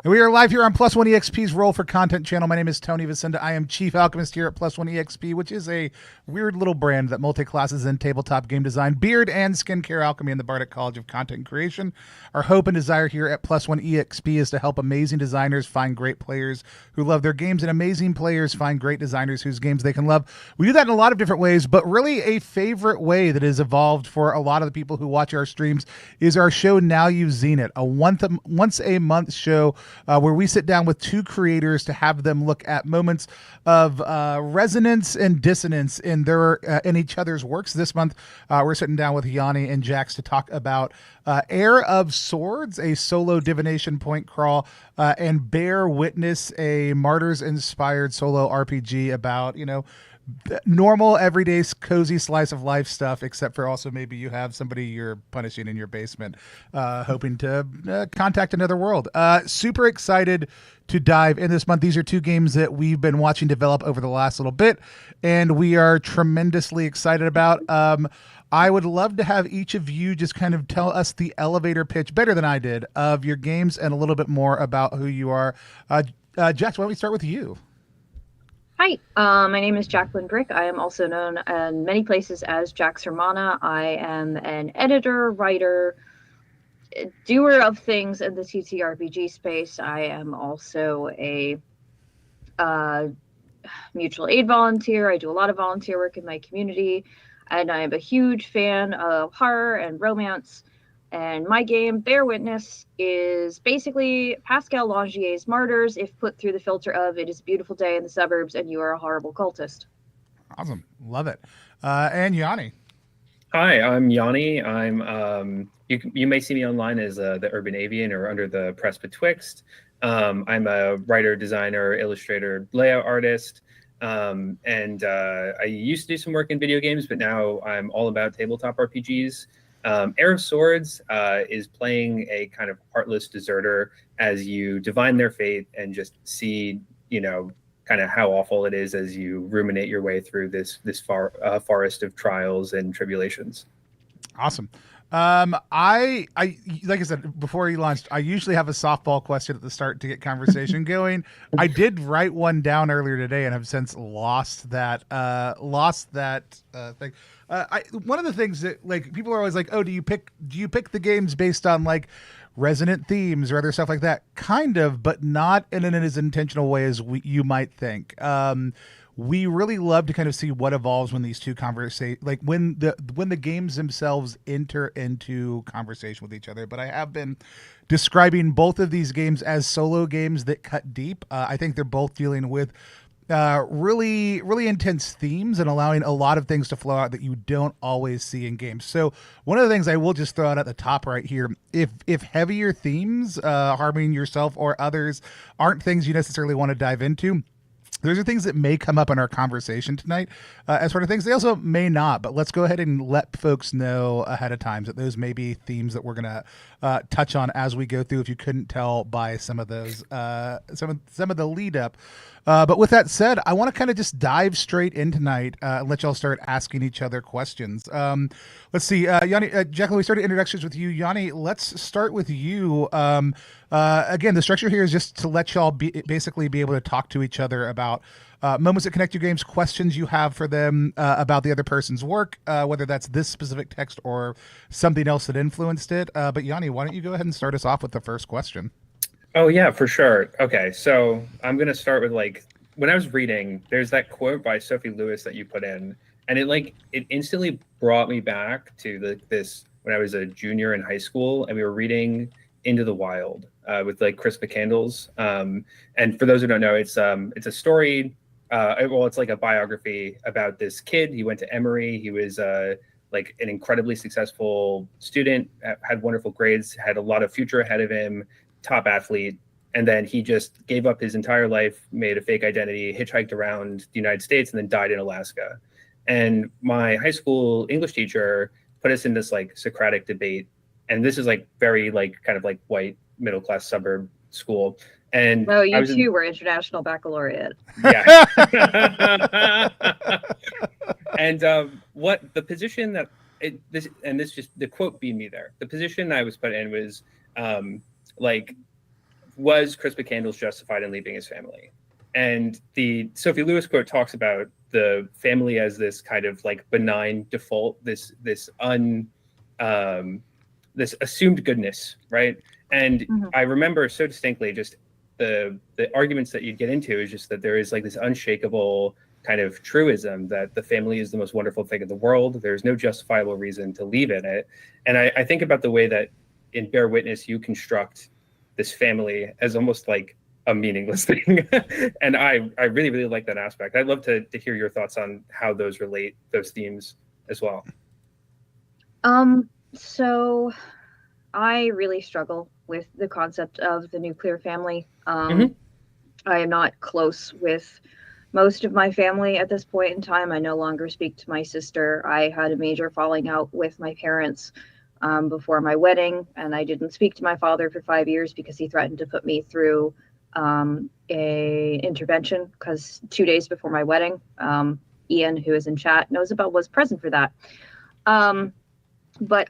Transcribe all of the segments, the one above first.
And we are live here on Plus One EXP's Roll for Content channel. My name is Tony Vicinda. I am Chief Alchemist here at Plus One EXP, which is a weird little brand that multi-classes in tabletop game design, beard, and skincare alchemy in the Bardic College of Content Creation. Our hope and desire here at Plus One EXP is to help amazing designers find great players who love their games, and amazing players find great designoners whose games they can love. We do that in a lot of different ways, but really a favorite way that has evolved for a lot of the people who watch our streams is our show Now You've Zine It, a once a month show where we sit down with two creators to have them look at moments of resonance and dissonance in their in each other's works. This month, we're sitting down with Yanni and Jax to talk about Heir of Swords, a solo divination point crawl, and Bear Witness, a Martyrs-inspired solo RPG about, normal, everyday, cozy slice of life stuff, except for also maybe you have somebody you're punishing in your basement, hoping to contact another world. Super excited to dive in this month. These are two games that we've been watching develop over the last little bit, and we are tremendously excited about. I would love to have each of you just kind of tell us the elevator pitch, better than I did, of your games and a little bit more about who you are. Jax, why don't we start with you? Hi, my name is Jacqueline Brick. I am also known in many places as Jax Hermana. I am an editor, writer, doer of things in the TTRPG space. I am also a mutual aid volunteer. I do a lot of volunteer work in my community, and I am a huge fan of horror and romance. And my game, Bear Witness, is basically Pascal Langier's Martyrs if put through the filter of it is a beautiful day in the suburbs and you are a horrible cultist. Awesome. Love it. And Yanni. Hi, I'm Yanni. I'm you may see me online as the Urban Avian or under the press betwixt. I'm a writer, designer, illustrator, layout artist. And I used to do some work in video games, but now I'm all about tabletop RPGs. Heir of Swords is playing a kind of heartless deserter as you divine their fate and just see, kind of how awful it is as you ruminate your way through this forest of trials and tribulations. Awesome. I like I said before you launched, I usually have a softball question at the start to get conversation going. I did write one down earlier today and have since lost that thing. One of the things that people are always like, oh, do you pick the games based on resonant themes or other stuff like that? Kind of, but not in an as intentional way as you might think. We really love to kind of see what evolves when these two when the games themselves enter into conversation with each other. But I have been describing both of these games as solo games that cut deep. I think they're both dealing with really, really intense themes and allowing a lot of things to flow out that you don't always see in games. So one of the things I will just throw out at the top right here, if heavier themes, harming yourself or others, aren't things you necessarily want to dive into, those are things that may come up in our conversation tonight as sort of things. They also may not, but let's go ahead and let folks know ahead of time that those may be themes that we're going to touch on as we go through, if you couldn't tell by some of those, some of the lead up. But with that said, I want to kind of just dive straight in tonight and let y'all start asking each other questions. Let's see, Yanni, Jacqueline, we started introductions with you. Yanni, let's start with you. Again, the structure here is just to let y'all basically be able to talk to each other about moments that connect your games, questions you have for them about the other person's work, whether that's this specific text or something else that influenced it. But Yanni, why don't you go ahead and start us off with the first question? Oh, yeah, for sure. Okay, so I'm going to start with when I was reading, there's that quote by Sophie Lewis that you put in, and it instantly brought me back to this when I was a junior in high school, and we were reading Into the Wild with Chris McCandless. And for those who don't know, it's a story. It's like a biography about this kid. He went to Emory. He was an incredibly successful student, had wonderful grades, had a lot of future ahead of him, top athlete. And then he just gave up his entire life, made a fake identity, hitchhiked around the United States, and then died in Alaska. And my high school English teacher put us in this Socratic debate. And this is very kind of white middle class suburb school. And well, you too were international baccalaureate. Yeah. And what the position that the quote beat me there. The position I was put in was was Chris McCandless justified in leaving his family? And the Sophie Lewis quote talks about the family as this kind of like benign default, this assumed goodness, right? And I remember so distinctly just the arguments that you'd get into is just that there is like this unshakable kind of truism that the family is the most wonderful thing in the world. There's no justifiable reason to leave in it. And I think about the way that in Bear Witness you construct this family as almost like a meaningless thing. And I really, really like that aspect. I'd love to hear your thoughts on how those relate, those themes as well. So I really struggle with the concept of the nuclear family. I am not close with most of my family at this point in time. I no longer speak to my sister. I had a major falling out with my parents before my wedding, and I didn't speak to my father for 5 years because he threatened to put me through a intervention, because 2 days before my wedding, Ian, who is in chat, was present for that. But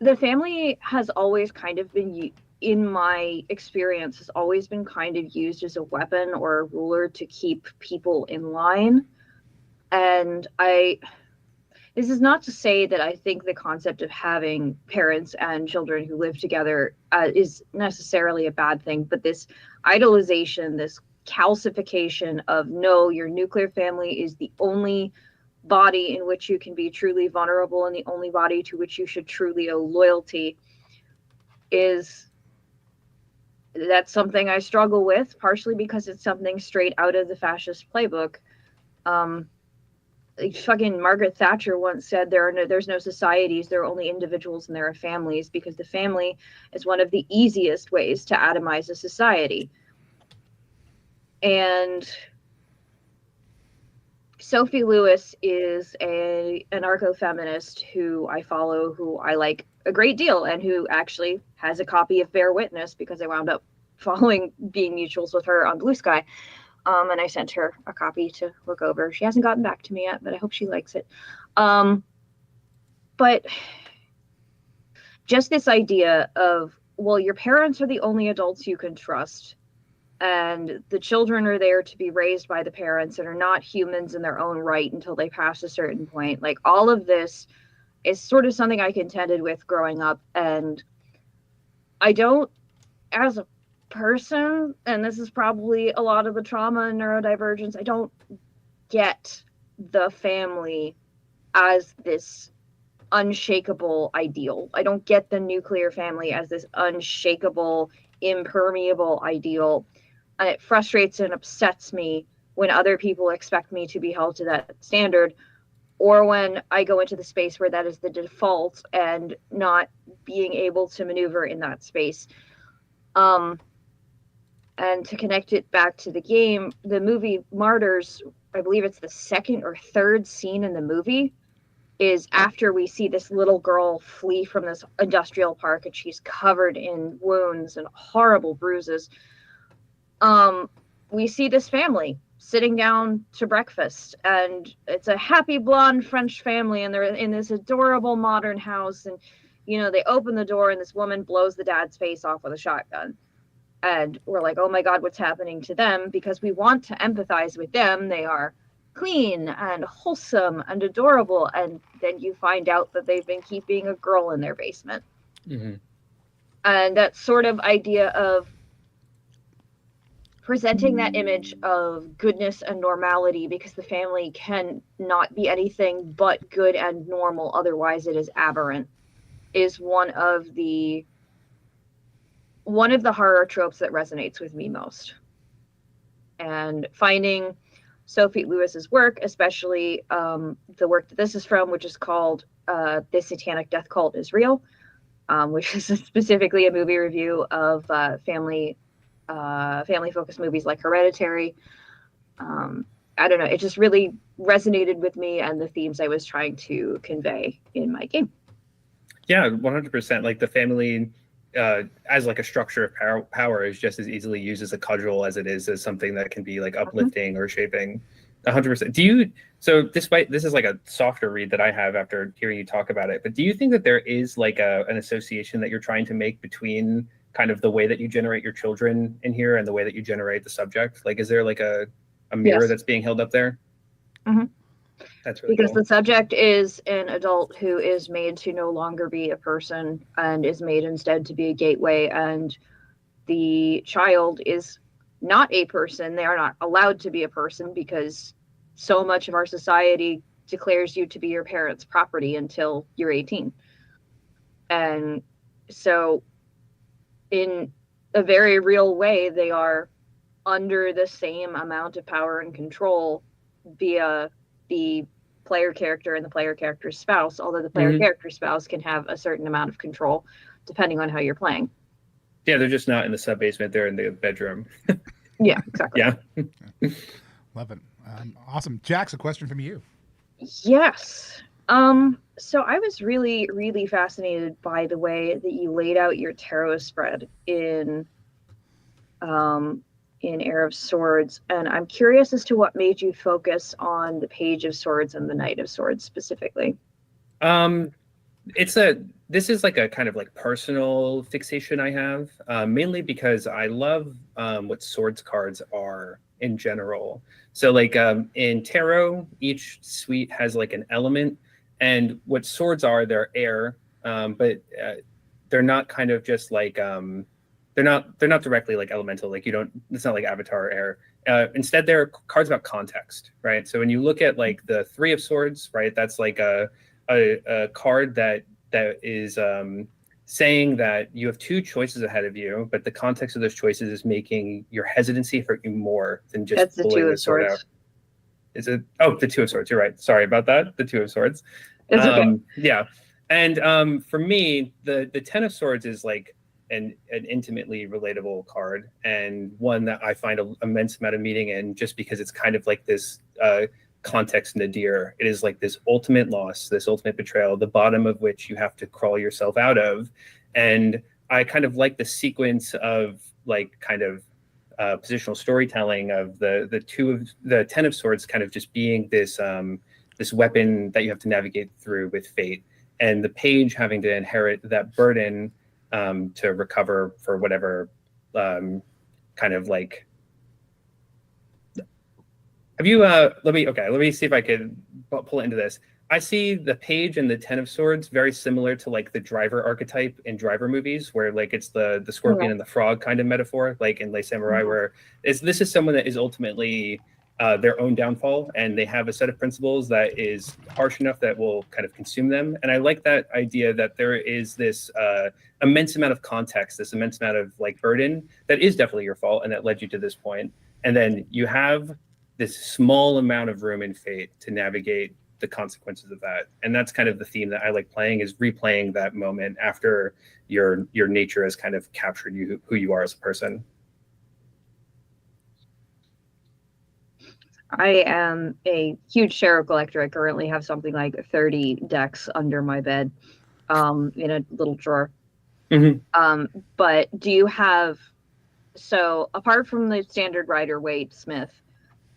the family has always kind of been, in my experience, has always been kind of used as a weapon or a ruler to keep people in line. And this is not to say that I think the concept of having parents and children who live together is necessarily a bad thing, but this idolization, this calcification of, no, your nuclear family is the only body in which you can be truly vulnerable and the only body to which you should truly owe loyalty, that's something I struggle with, partially because it's something straight out of the fascist playbook. Fucking Margaret Thatcher once said there's no societies, there are only individuals and there are families, because the family is one of the easiest ways to atomize a society. And Sophie Lewis is an anarcho-feminist who I follow, who I like a great deal, and who actually has a copy of Bear Witness because I wound up being mutuals with her on Blue Sky. And I sent her a copy to look over. She hasn't gotten back to me yet, but I hope she likes it. But just this idea of, well, your parents are the only adults you can trust, and the children are there to be raised by the parents and are not humans in their own right until they pass a certain point. Like, all of this is sort of something I contended with growing up. And I don't, as a person, and this is probably a lot of the trauma and neurodivergence, I don't get the family as this unshakable ideal. I don't get the nuclear family as this unshakable, impermeable ideal. And it frustrates and upsets me when other people expect me to be held to that standard, or when I go into the space where that is the default and not being able to maneuver in that space. And to connect it back to the game, the movie Martyrs, I believe it's the second or third scene in the movie, is after we see this little girl flee from this industrial park, and she's covered in wounds and horrible bruises. We see this family sitting down to breakfast, and it's a happy blonde French family, and they're in this adorable modern house, and they open the door and this woman blows the dad's face off with a shotgun. And we're like, oh my God, what's happening to them? Because we want to empathize with them. They are clean and wholesome and adorable. And then you find out that they've been keeping a girl in their basement. And that sort of idea of presenting that image of goodness and normality, because the family can not be anything but good and normal, otherwise it is aberrant, is one of the horror tropes that resonates with me most. And finding Sophie Lewis's work, especially the work that this is from, which is called The Satanic Death Cult is Real, which is specifically a movie review of family-focused movies like Hereditary. I don't know, it just really resonated with me and the themes I was trying to convey in my game. Yeah, 100%. Like, the family as like a structure of power is just as easily used as a cudgel as it is as something that can be like uplifting or shaping. 100%. So despite this is like a softer read that I have after hearing you talk about it, but do you think that there is like an association that you're trying to make between kind of the way that you generate your children in here and the way that you generate the subject? Like, is there like a mirror that's being held up there? Mm-hmm. That's really because cool. the subject is an adult who is made to no longer be a person and is made instead to be a gateway, and the child is not a person. They are not allowed to be a person because so much of our society declares you to be your parents' property until you're 18. And so in a very real way, they are under the same amount of power and control via the player character and the player character's spouse, although the player character's spouse can have a certain amount of control depending on how you're playing. Yeah, they're just not in the sub basement, they're in the bedroom. Yeah, exactly. Yeah. Love it. Awesome. Jax, a question from you. Yes. So I was really, really fascinated by the way that you laid out your tarot spread in Heir of Swords, and I'm curious as to what made you focus on the Page of Swords and the Knight of Swords specifically. This is like a kind of like personal fixation I have, mainly because I love what swords cards are in general. So like in tarot, each suite has like an element, and what swords are, they're air, but they're not kind of just like they're not directly like elemental. Like it's not like Avatar or Air. Instead, they're cards about context, right? So when you look at like the Three of Swords, right, that's like a card that is saying that you have two choices ahead of you, but the context of those choices is making your hesitancy hurt you more than just That's the pulling Two the of sword Swords. out. Is it? Oh, the Two of Swords. You're right. Sorry about that. The Two of Swords. It's okay. Yeah. And for me, the Ten of Swords is like an intimately relatable card, and one that I find an immense amount of meaning in, just because it's kind of like this context nadir. It is like this ultimate loss, this ultimate betrayal, the bottom of which you have to crawl yourself out of. And I kind of like the sequence of like kind of positional storytelling of the Ten of Swords kind of just being this this weapon that you have to navigate through with fate, and the page having to inherit that burden to recover for whatever kind of like. Have you let me see if I could pull it into this. I see the page and the Ten of Swords very similar to like the driver archetype in driver movies, where like it's the scorpion and the frog kind of metaphor, like in Les Samurai, where this is someone that is ultimately their own downfall, and they have a set of principles that is harsh enough that will kind of consume them. And I like that idea that there is this immense amount of context, this immense amount of like burden that is definitely your fault and that led you to this point. And then you have this small amount of room in fate to navigate the consequences of that. And that's kind of the theme that I like playing, is replaying that moment after your nature has kind of captured you, who you are as a person. I am a huge tarot collector. I currently have something like 30 decks under my bed in a little drawer. But do you have, so apart from the standard Rider-Waite Smith,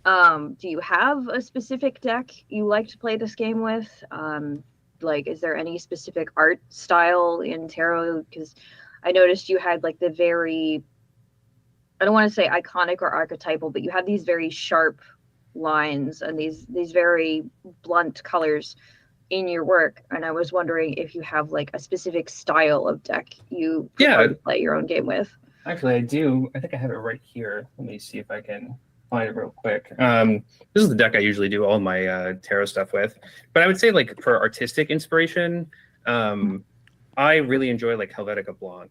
do you have a specific deck you like to play this game with? Like, is there any specific art style in tarot? Because I noticed you had like the very, I don't want to say iconic or archetypal, but you have these very sharp lines and these very blunt colors in your work. And I was wondering if you have like a specific style of deck you prefer to play your own game with. Actually, I do. I think I have it right here. Let me see if I can find it real quick. This is the deck I usually do all my tarot stuff with. But I would say, like, for artistic inspiration, I really enjoy like Helvetica Blanc.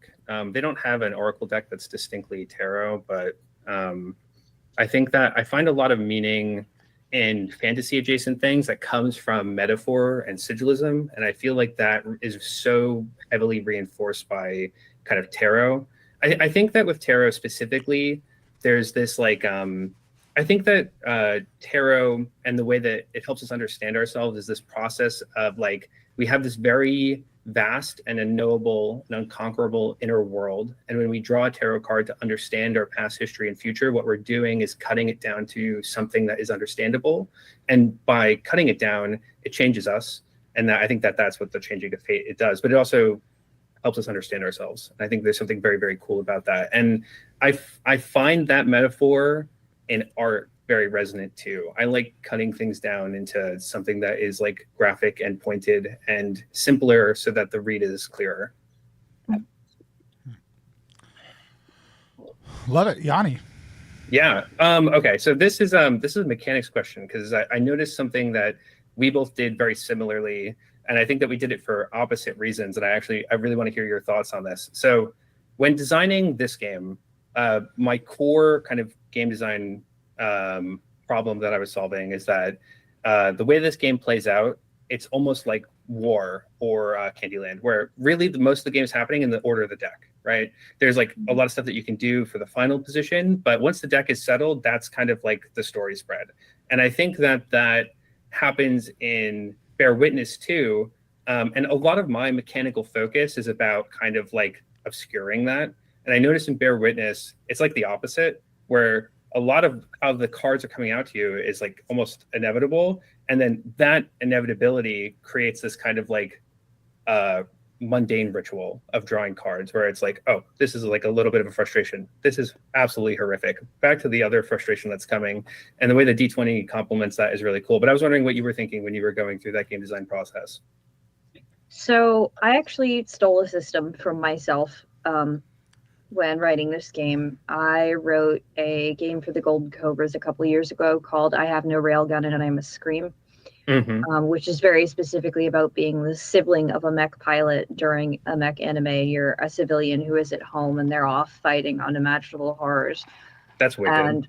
They don't have an oracle deck that's distinctly tarot, but I think that I find a lot of meaning in fantasy adjacent things that comes from metaphor and sigilism, and I feel like that is so heavily reinforced by kind of tarot. I think that with tarot specifically, there's this like I think that tarot and the way that it helps us understand ourselves is this process of like, we have this very vast and unknowable and unconquerable inner world. And when we draw a tarot card to understand our past history and future, what we're doing is cutting it down to something that is understandable. And by cutting it down, it changes us. And I think that that's what the changing of fate it does. But it also helps us understand ourselves. And I think there's something very, very cool about that. And I find that metaphor in art very resonant too. I like cutting things down into something that is like graphic and pointed and simpler so that the read is clearer. Love it. Yanni. Yeah. Okay. So this is a mechanics question, because I noticed something that we both did very similarly, and I think that we did it for opposite reasons. And I really want to hear your thoughts on this. So when designing this game, my core kind of game design problem that I was solving is that the way this game plays out, it's almost like War or Candyland, where really most of the game is happening in the order of the deck, right? There's like a lot of stuff that you can do for the final position, but once the deck is settled, that's kind of like the story spread. And I think that happens in Bear Witness too. And a lot of my mechanical focus is about kind of like obscuring that. And I noticed in Bear Witness, it's like the opposite, where a lot of how the cards are coming out to you is like almost inevitable. And then that inevitability creates this kind of like mundane ritual of drawing cards where it's like, oh, this is like a little bit of a frustration. This is absolutely horrific. Back to the other frustration that's coming. And the way the D20 complements that is really cool. But I was wondering what you were thinking when you were going through that game design process. So I actually stole a system from myself when writing this game. I wrote a game for the Golden Cobras a couple of years ago called I Have No Railgun and I'm a Scream, which is very specifically about being the sibling of a mech pilot during a mech anime. You're a civilian who is at home and they're off fighting unimaginable horrors. That's wicked. And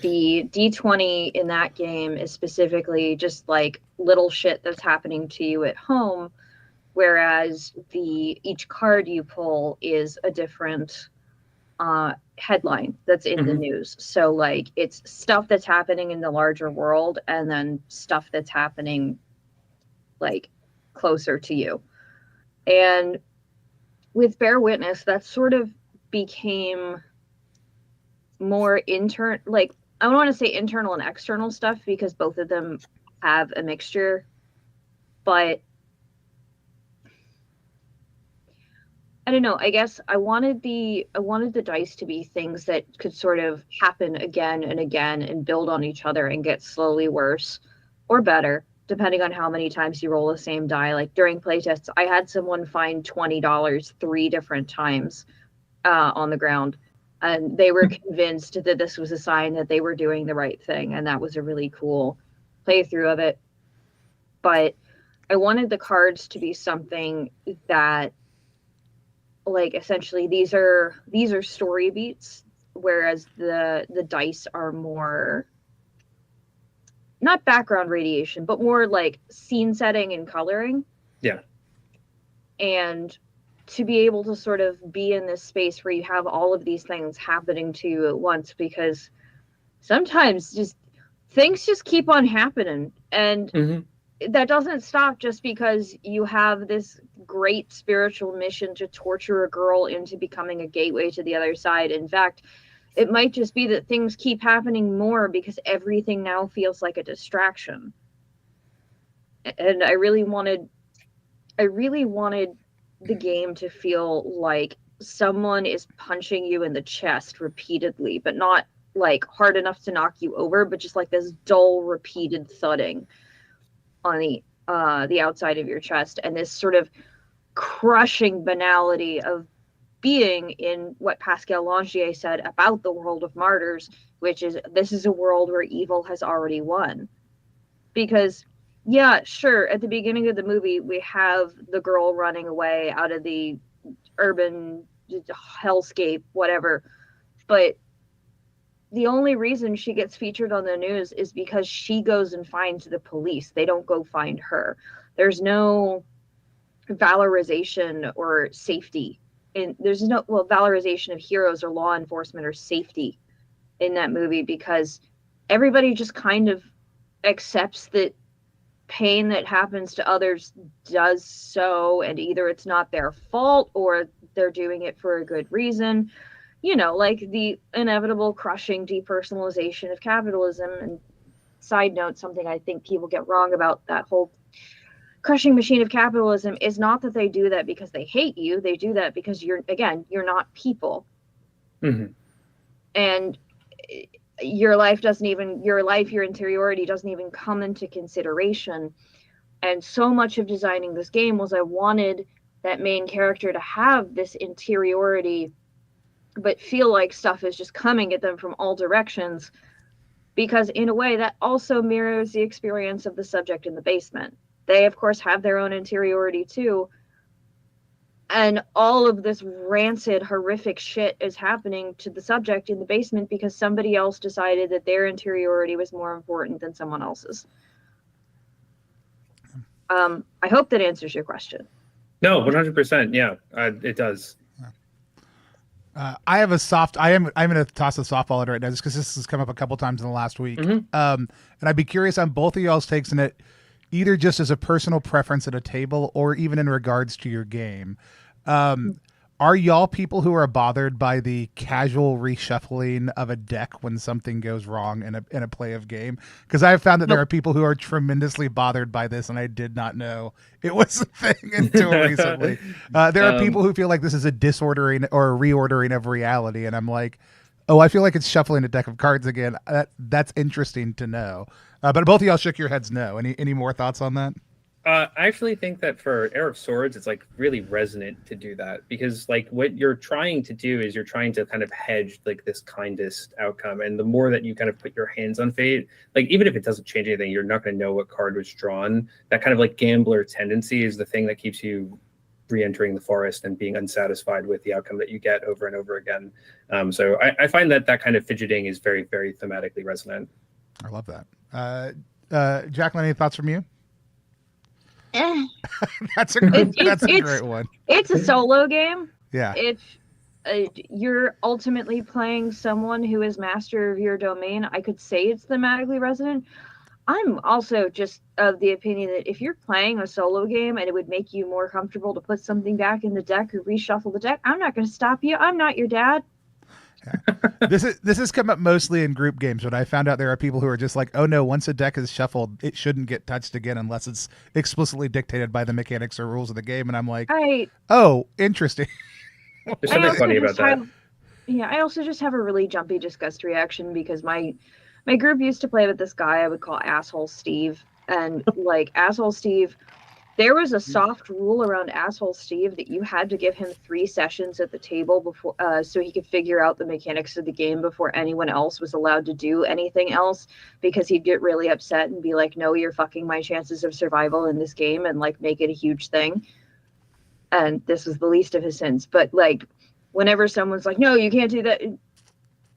the D20 in that game is specifically just like little shit that's happening to you at home, whereas each card you pull is a different headline that's in the news. So like it's stuff that's happening in the larger world and then stuff that's happening like closer to you. And with Bear Witness, that sort of became more like I don't want to say internal and external stuff because both of them have a mixture, but I don't know. I guess I wanted the dice to be things that could sort of happen again and again and build on each other and get slowly worse or better, depending on how many times you roll the same die. Like during playtests, I had someone find $20 3 different times on the ground, and they were convinced that this was a sign that they were doing the right thing, and that was a really cool playthrough of it. But I wanted the cards to be something that, like, essentially these are story beats, whereas the dice are more not background radiation, but more like scene setting and coloring. Yeah. And to be able to sort of be in this space where you have all of these things happening to you at once, because sometimes just things just keep on happening, and that doesn't stop just because you have this great spiritual mission to torture a girl into becoming a gateway to the other side. In fact, it might just be that things keep happening more because everything now feels like a distraction. And I really wanted the game to feel like someone is punching you in the chest repeatedly, but not like hard enough to knock you over, but just like this dull, repeated thudding on the outside of your chest, and this sort of crushing banality of being in what Pascal Langier said about the world of martyrs, which is this is a world where evil has already won. Because yeah, sure, at the beginning of the movie we have the girl running away out of the urban hellscape, whatever, but the only reason she gets featured on the news is because she goes and finds the police. They don't go find her. There's no valorization or safety. There's no valorization of heroes or law enforcement or safety in that movie, because everybody just kind of accepts that pain that happens to others does so, and either it's not their fault or they're doing it for a good reason. You know, like the inevitable crushing depersonalization of capitalism. And side note, something I think people get wrong about that whole crushing machine of capitalism is not that they do that because they hate you. They do that because you're not people. Mm-hmm. And your interiority doesn't even come into consideration. And so much of designing this game was I wanted that main character to have this interiority, but feel like stuff is just coming at them from all directions, because in a way that also mirrors the experience of the subject in the basement. They, of course, have their own interiority too. And all of this rancid, horrific shit is happening to the subject in the basement because somebody else decided that their interiority was more important than someone else's. I hope that answers your question. No, 100%. Yeah, it does. I have a soft. I'm going to toss a softball at it right now, just because this has come up a couple times in the last week. Mm-hmm. And I'd be curious on both of y'all's takes on it, either just as a personal preference at a table or even in regards to your game. Are y'all people who are bothered by the casual reshuffling of a deck when something goes wrong in a play of game? Because I've found that there are people who are tremendously bothered by this, and I did not know it was a thing until recently. There are people who feel like this is a disordering or a reordering of reality, and I'm like, oh, I feel like it's shuffling a deck of cards again. That's interesting to know. But both of y'all shook your heads no. Any more thoughts on that? I actually think that for Heir of Swords, it's like really resonant to do that, because like what you're trying to do is you're trying to kind of hedge like this kindest outcome. And the more that you kind of put your hands on fate, like even if it doesn't change anything, you're not going to know what card was drawn. That kind of like gambler tendency is the thing that keeps you re-entering the forest and being unsatisfied with the outcome that you get over and over again. So I find that kind of fidgeting is very, very thematically resonant. I love that. Jacqueline, any thoughts from you? That's a great one. It's a solo game. Yeah. If you're ultimately playing someone who is master of your domain, I could say it's thematically resonant. I'm also just of the opinion that if you're playing a solo game and it would make you more comfortable to put something back in the deck or reshuffle the deck, I'm not going to stop you. I'm not your dad. Yeah. This has come up mostly in group games, but I found out there are people who are just like, oh no, once a deck is shuffled, it shouldn't get touched again unless it's explicitly dictated by the mechanics or rules of the game. And I'm like, oh, interesting. There's something funny about that. I also just have a really jumpy disgust reaction because my group used to play with this guy I would call Asshole Steve. And like Asshole Steve, there was a soft rule around Asshole Steve that you had to give him 3 sessions at the table before, so he could figure out the mechanics of the game before anyone else was allowed to do anything else, because he'd get really upset and be like, no, you're fucking my chances of survival in this game, and like make it a huge thing. And this was the least of his sins. But like whenever someone's like, no, you can't do that,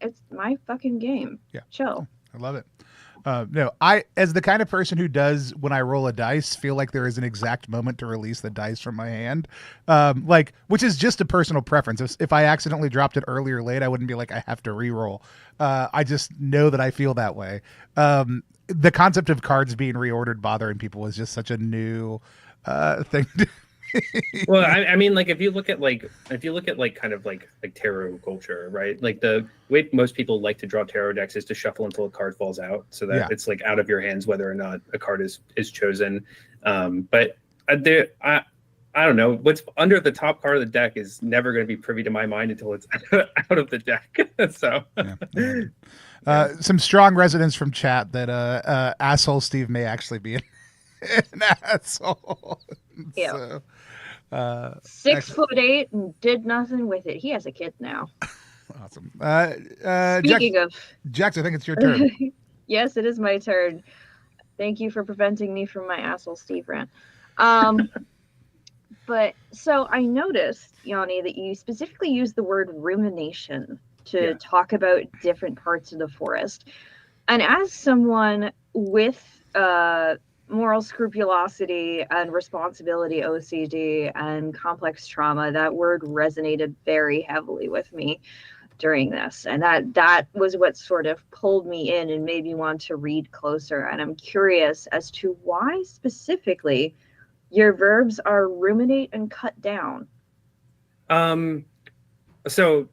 it's my fucking game. Yeah. Chill. I love it. No, I, as the kind of person who does, when I roll a dice, feel like there is an exact moment to release the dice from my hand, which is just a personal preference. If I accidentally dropped it early or late, I wouldn't be like, I have to re-roll. I just know that I feel that way. The concept of cards being reordered bothering people was just such a new thing to well, I mean, like if you look at kind of like tarot culture, right? Like the way most people like to draw tarot decks is to shuffle until a card falls out, so that it's like out of your hands whether or not a card is chosen. But I don't know, what's under the top card of the deck is never going to be privy to my mind until it's out of the deck. So some strong resonance from chat that Asshole Steve may actually be an asshole. Yeah. So, 6'8" and did nothing with it. He has a kid now. Awesome. Speaking of Jax, I think it's your turn. Yes, it is my turn. Thank you for preventing me from my Asshole Steve rant. But so I noticed, Yanni, that you specifically used the word rumination to talk about different parts of the forest. And as someone with moral scrupulosity and responsibility OCD and complex trauma, that word resonated very heavily with me during this, and that was what sort of pulled me in and made me want to read closer. And I'm curious as to why specifically your verbs are ruminate and cut down. So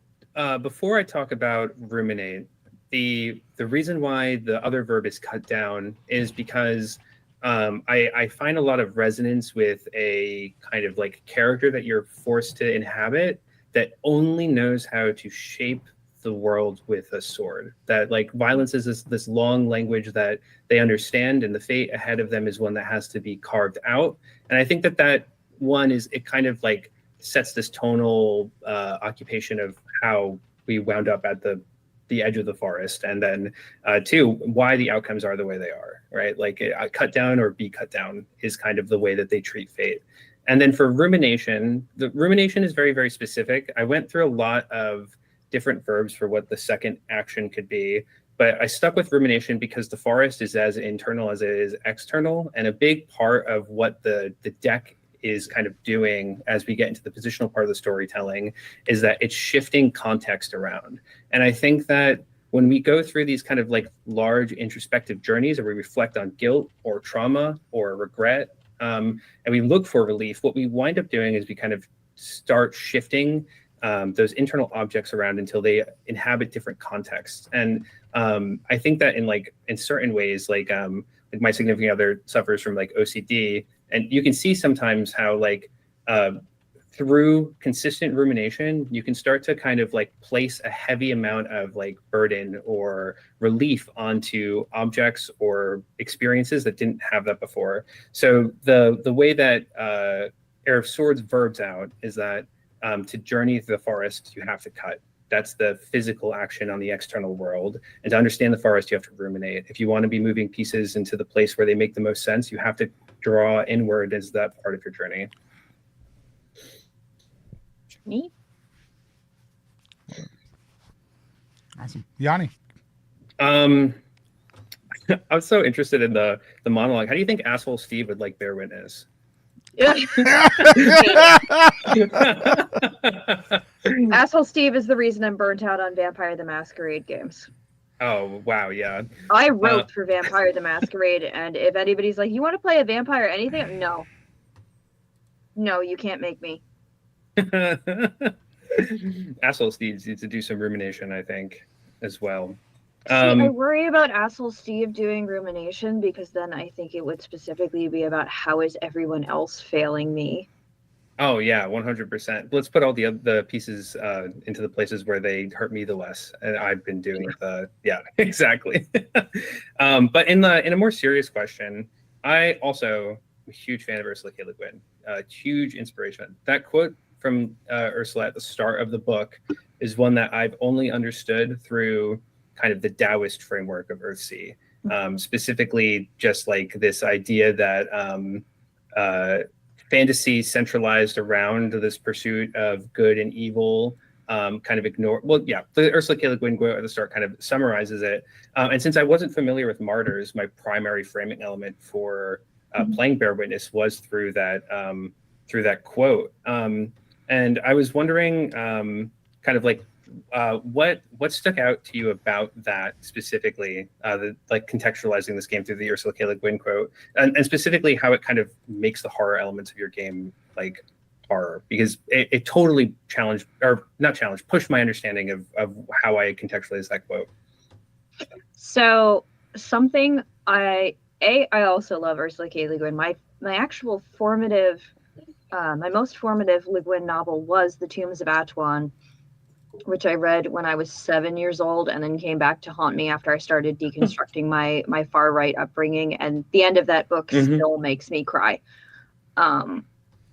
before I talk about ruminate, the reason why the other verb is cut down is because I find a lot of resonance with a kind of like character that you're forced to inhabit that only knows how to shape the world with a sword. That like violence is this long language that they understand, and the fate ahead of them is one that has to be carved out. And I think that one is, it kind of like sets this tonal occupation of how we wound up at the edge of the forest, and then two, why the outcomes are the way they are, right? Like cut down or be cut down is kind of the way that they treat fate. And then for rumination, the rumination is very, very specific. I went through a lot of different verbs for what the second action could be, but I stuck with rumination because the forest is as internal as it is external, and a big part of what the deck is kind of doing as we get into the positional part of the storytelling is that it's shifting context around. And I think that when we go through these kind of like large introspective journeys, or we reflect on guilt or trauma or regret, and we look for relief, what we wind up doing is we kind of start shifting those internal objects around until they inhabit different contexts. And I think that in certain ways, like my significant other suffers from like OCD, and you can see sometimes how like through consistent rumination, you can start to kind of like place a heavy amount of like burden or relief onto objects or experiences that didn't have that before. So the way that Heir of Swords verbs out is that to journey through the forest, you have to cut. That's the physical action on the external world. And to understand the forest, you have to ruminate. If you want to be moving pieces into the place where they make the most sense, you have to draw inward as that part of your journey. Me? Awesome. Yanni. I was so interested in the monologue. How do you think asshole Steve would like bear witness? Asshole Steve is the reason I'm burnt out on Vampire the Masquerade games. Oh, wow, yeah. I wrote for Vampire the Masquerade, and if anybody's like, you want to play a vampire or anything? No. No, you can't make me. Asshole Steve needs to do some rumination, I think, as well. See, I worry about Asshole Steve doing rumination, because then I think it would specifically be about how is everyone else failing me. Oh yeah, 100%. Let's put all the pieces into the places where they hurt me the less, and I've been doing exactly. But in a more serious question, I also am a huge fan of Ursula K. Le Guin. Huge inspiration. That quote from Ursula at the start of the book is one that I've only understood through kind of the Taoist framework of Earthsea, specifically just like this idea that fantasy centralized around this pursuit of good and evil kind of the Ursula K. Le Guin quote at the start kind of summarizes it. And since I wasn't familiar with Martyrs, my primary framing element for playing Bear Witness was through that quote. And I was wondering kind of like what stuck out to you about that specifically, like contextualizing this game through the Ursula K. Le Guin quote, and specifically how it kind of makes the horror elements of your game like horror, because it totally pushed my understanding of how I contextualize that quote. So something I also love Ursula K. Le Guin. My actual formative, my most formative Le Guin novel was The Tombs of Atuan, which I read when I was 7 years old, and then came back to haunt me after I started deconstructing my far right upbringing. And the end of that book still makes me cry.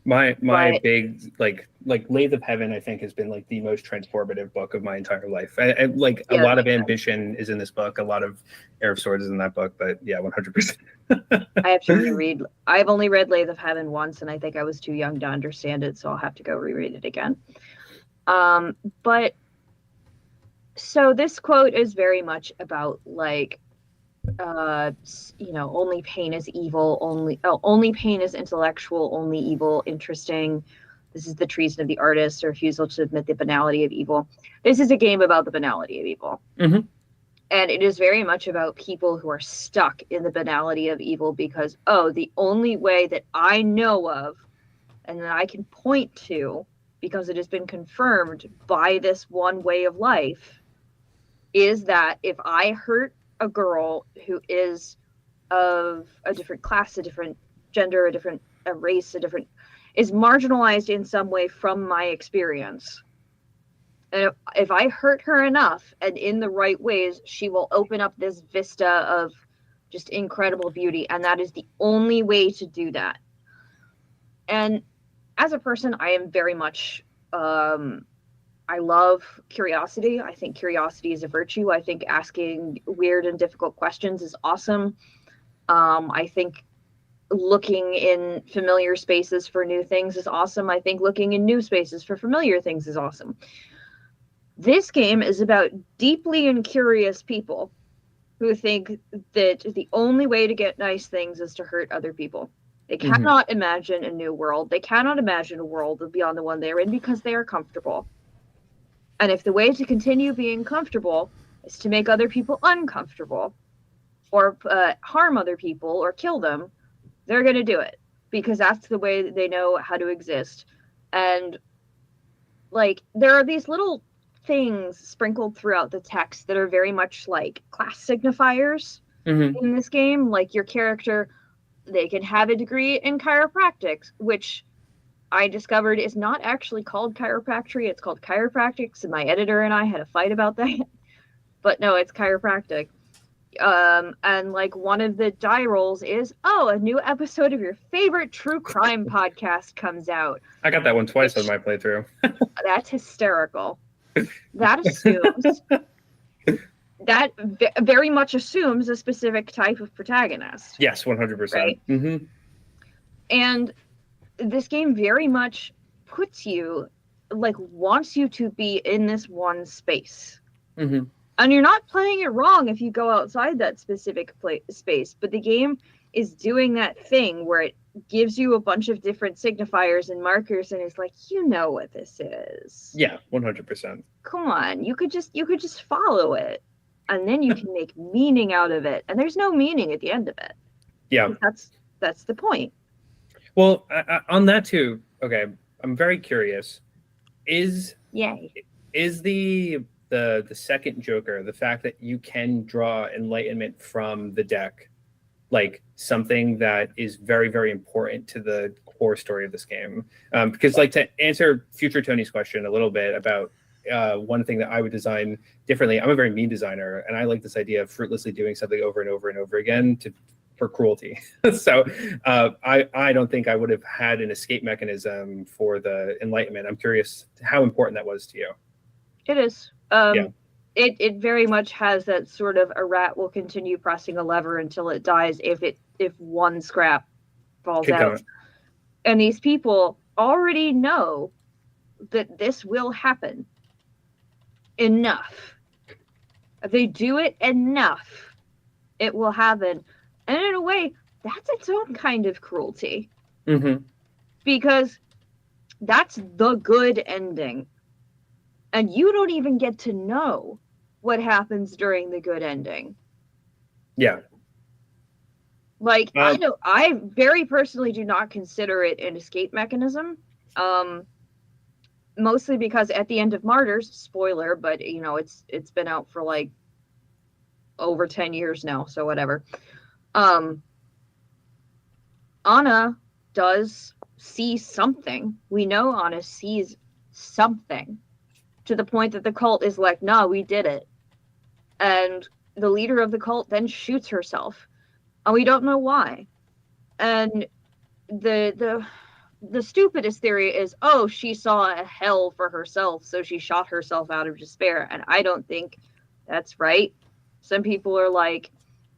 My big like Lathe of Heaven, I think, has been like the most transformative book of my entire life. A lot of ambition is in this book. A lot of Heir of Swords is in that book, but yeah, 100%. I have to reread. I've only read Lathe of Heaven once, and I think I was too young to understand it, so I'll have to go reread it again. But so this quote is very much about like, only pain is evil, only pain is intellectual, only evil interesting. This is the treason of the artist, or refusal to admit the banality of evil. This is a game about the banality of evil. Mm-hmm. And it is very much about people who are stuck in the banality of evil because, the only way that I know of and that I can point to, because it has been confirmed by this one way of life, is that if I hurt a girl who is of a different class, a different gender, a race, is marginalized in some way from my experience. And if I hurt her enough and in the right ways, she will open up this vista of just incredible beauty. And that is the only way to do that. And as a person, I am very much, I love curiosity. I think curiosity is a virtue. I think asking weird and difficult questions is awesome. I think looking in familiar spaces for new things is awesome. I think looking in new spaces for familiar things is awesome. This game is about deeply incurious people who think that the only way to get nice things is to hurt other people. They cannot imagine a new world. They cannot imagine a world beyond the one they're in because they are comfortable. And if the way to continue being comfortable is to make other people uncomfortable or harm other people or kill them, they're going to do it because that's the way that they know how to exist. And like, there are these little things sprinkled throughout the text that are very much like class signifiers in this game. Like your character, they can have a degree in chiropractics, which I discovered is not actually called chiropractic. It's called chiropractics, and my editor and I had a fight about that. But no, it's chiropractic. And like one of the die rolls is, oh, a new episode of your favorite true crime podcast comes out. I got that one twice on my playthrough. That's hysterical. That assumes that very much assumes a specific type of protagonist. Yes, 100%. Right? And this game very much puts you, like, wants you to be in this one space. And you're not playing it wrong if you go outside that specific space, but the game is doing that thing where it gives you a bunch of different signifiers and markers and is like, you know what this is. Yeah, 100%. Come on, you could just follow it, and then you can make meaning out of it. And there's no meaning at the end of it. Yeah, that's the point. Well, on that too. Okay, I'm very curious. Is the second Joker, the fact that you can draw enlightenment from the deck, like something that is very, very important to the core story of this game? Because, like, to answer future Tony's question a little bit about one thing that I would design differently, I'm a very mean designer, and I like this idea of fruitlessly doing something over and over and over again for cruelty. So I don't think I would have had an escape mechanism for the enlightenment. I'm curious how important that was to you. It is. It very much has that sort of, a rat will continue pressing a lever until it dies if one scrap falls out. And these people already know that this will happen enough. If they do it enough, it will happen. And in a way, that's its own kind of cruelty. Because that's the good ending. And you don't even get to know what happens during the good ending. Yeah. Like, I very personally do not consider it an escape mechanism. Mostly because at the end of Martyrs, spoiler, but you know, it's been out for like over 10 years now, so whatever. Anna does see something. We know Anna sees something, to the point that the cult is like, nah, we did it. And the leader of the cult then shoots herself. And we don't know why. And the stupidest theory is, oh, she saw a hell for herself, so she shot herself out of despair. And I don't think that's right. Some people are like,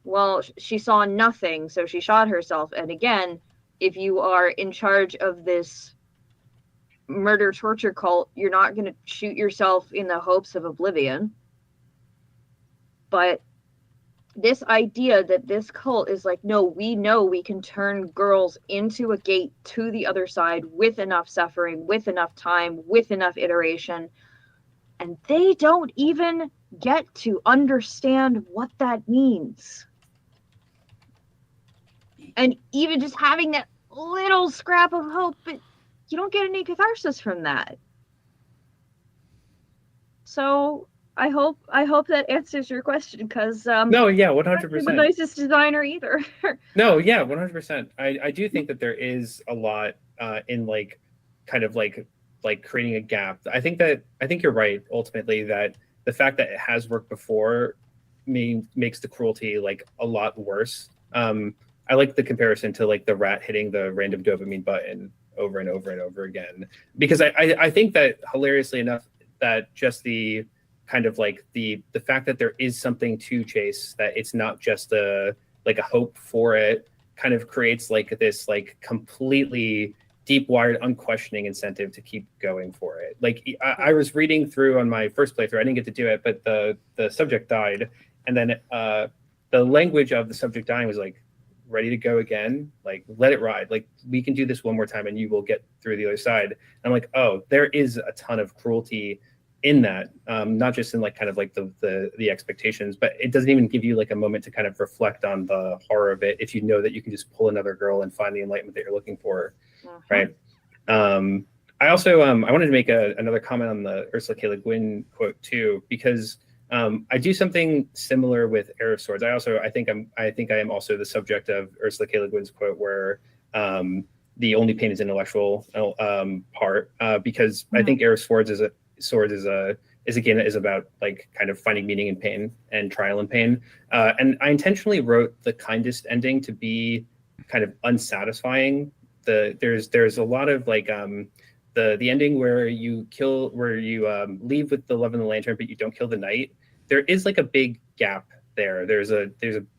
well, she saw nothing, so she shot herself. And again, if you are in charge of this murder torture cult, you're not going to shoot yourself in the hopes of oblivion. But this idea that this cult is like, no, we know we can turn girls into a gate to the other side with enough suffering, with enough time, with enough iteration, and they don't even get to understand what that means. And even just having that little scrap of hope, but you don't get any catharsis from that. So I hope that answers your question, because No, yeah, I'm not the 100%. nicest designer either. No, yeah, 100%. I do think that there is a lot in like kind of like creating a gap. I think you're right ultimately that the fact that it has worked before makes the cruelty like a lot worse. I like the comparison to like the rat hitting the random dopamine button over and over and over again, because I think that hilariously enough that just the kind of like the fact that there is something to chase, that it's not just a like a hope for it, kind of creates like this like completely deep wired unquestioning incentive to keep going for it. Like I was reading through on my first playthrough, I didn't get to do it, but the subject died, and then the language of the subject dying was like, ready to go again, like let it ride, like we can do this one more time and you will get through the other side. And I'm like, oh, there is a ton of cruelty in that, not just in like kind of like the expectations, but it doesn't even give you like a moment to kind of reflect on the horror of it if you know that you can just pull another girl and find the enlightenment that you're looking for. Right. I also I wanted to make another comment on the Ursula K. Le Guin quote too, because I do something similar with Heir of Swords. I think I am also the subject of Ursula K. Le Guin's quote where the only pain is intellectual part, because I think Heir of Swords is a game that is about like kind of finding meaning in pain and trial in pain. And I intentionally wrote the kindest ending to be kind of unsatisfying. There's a lot of like the ending where you leave with the love and the lantern, but you don't kill the knight. There is like a big gap there. There's a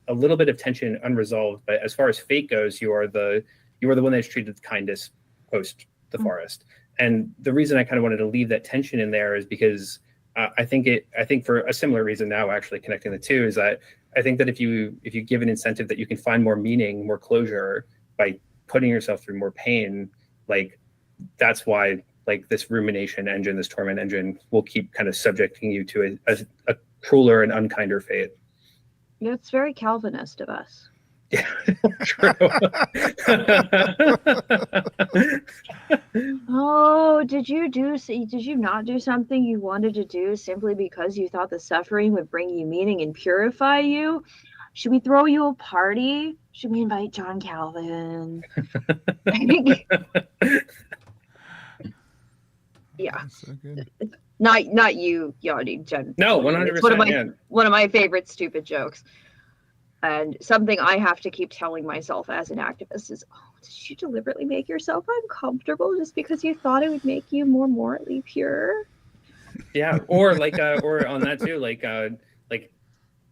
little bit of tension unresolved, but as far as fate goes, you are the one that's treated the kindest post the forest. And the reason I kind of wanted to leave that tension in there is because I think for a similar reason now, actually connecting the two, is that I think that if you give an incentive that you can find more meaning, more closure by putting yourself through more pain, like that's why like this rumination engine, this torment engine will keep kind of subjecting you to a crueler and unkinder fate. It's very Calvinist of us. Yeah, true. Oh, did you not do something you wanted to do simply because you thought the suffering would bring you meaning and purify you? Should we throw you a party? Should we invite John Calvin? Yeah. So good. Not you, Yanni. Jen. No, 100%. It's one of my favorite stupid jokes. And something I have to keep telling myself as an activist is, oh, did you deliberately make yourself uncomfortable just because you thought it would make you more morally pure? Yeah, or like, or on that too, like,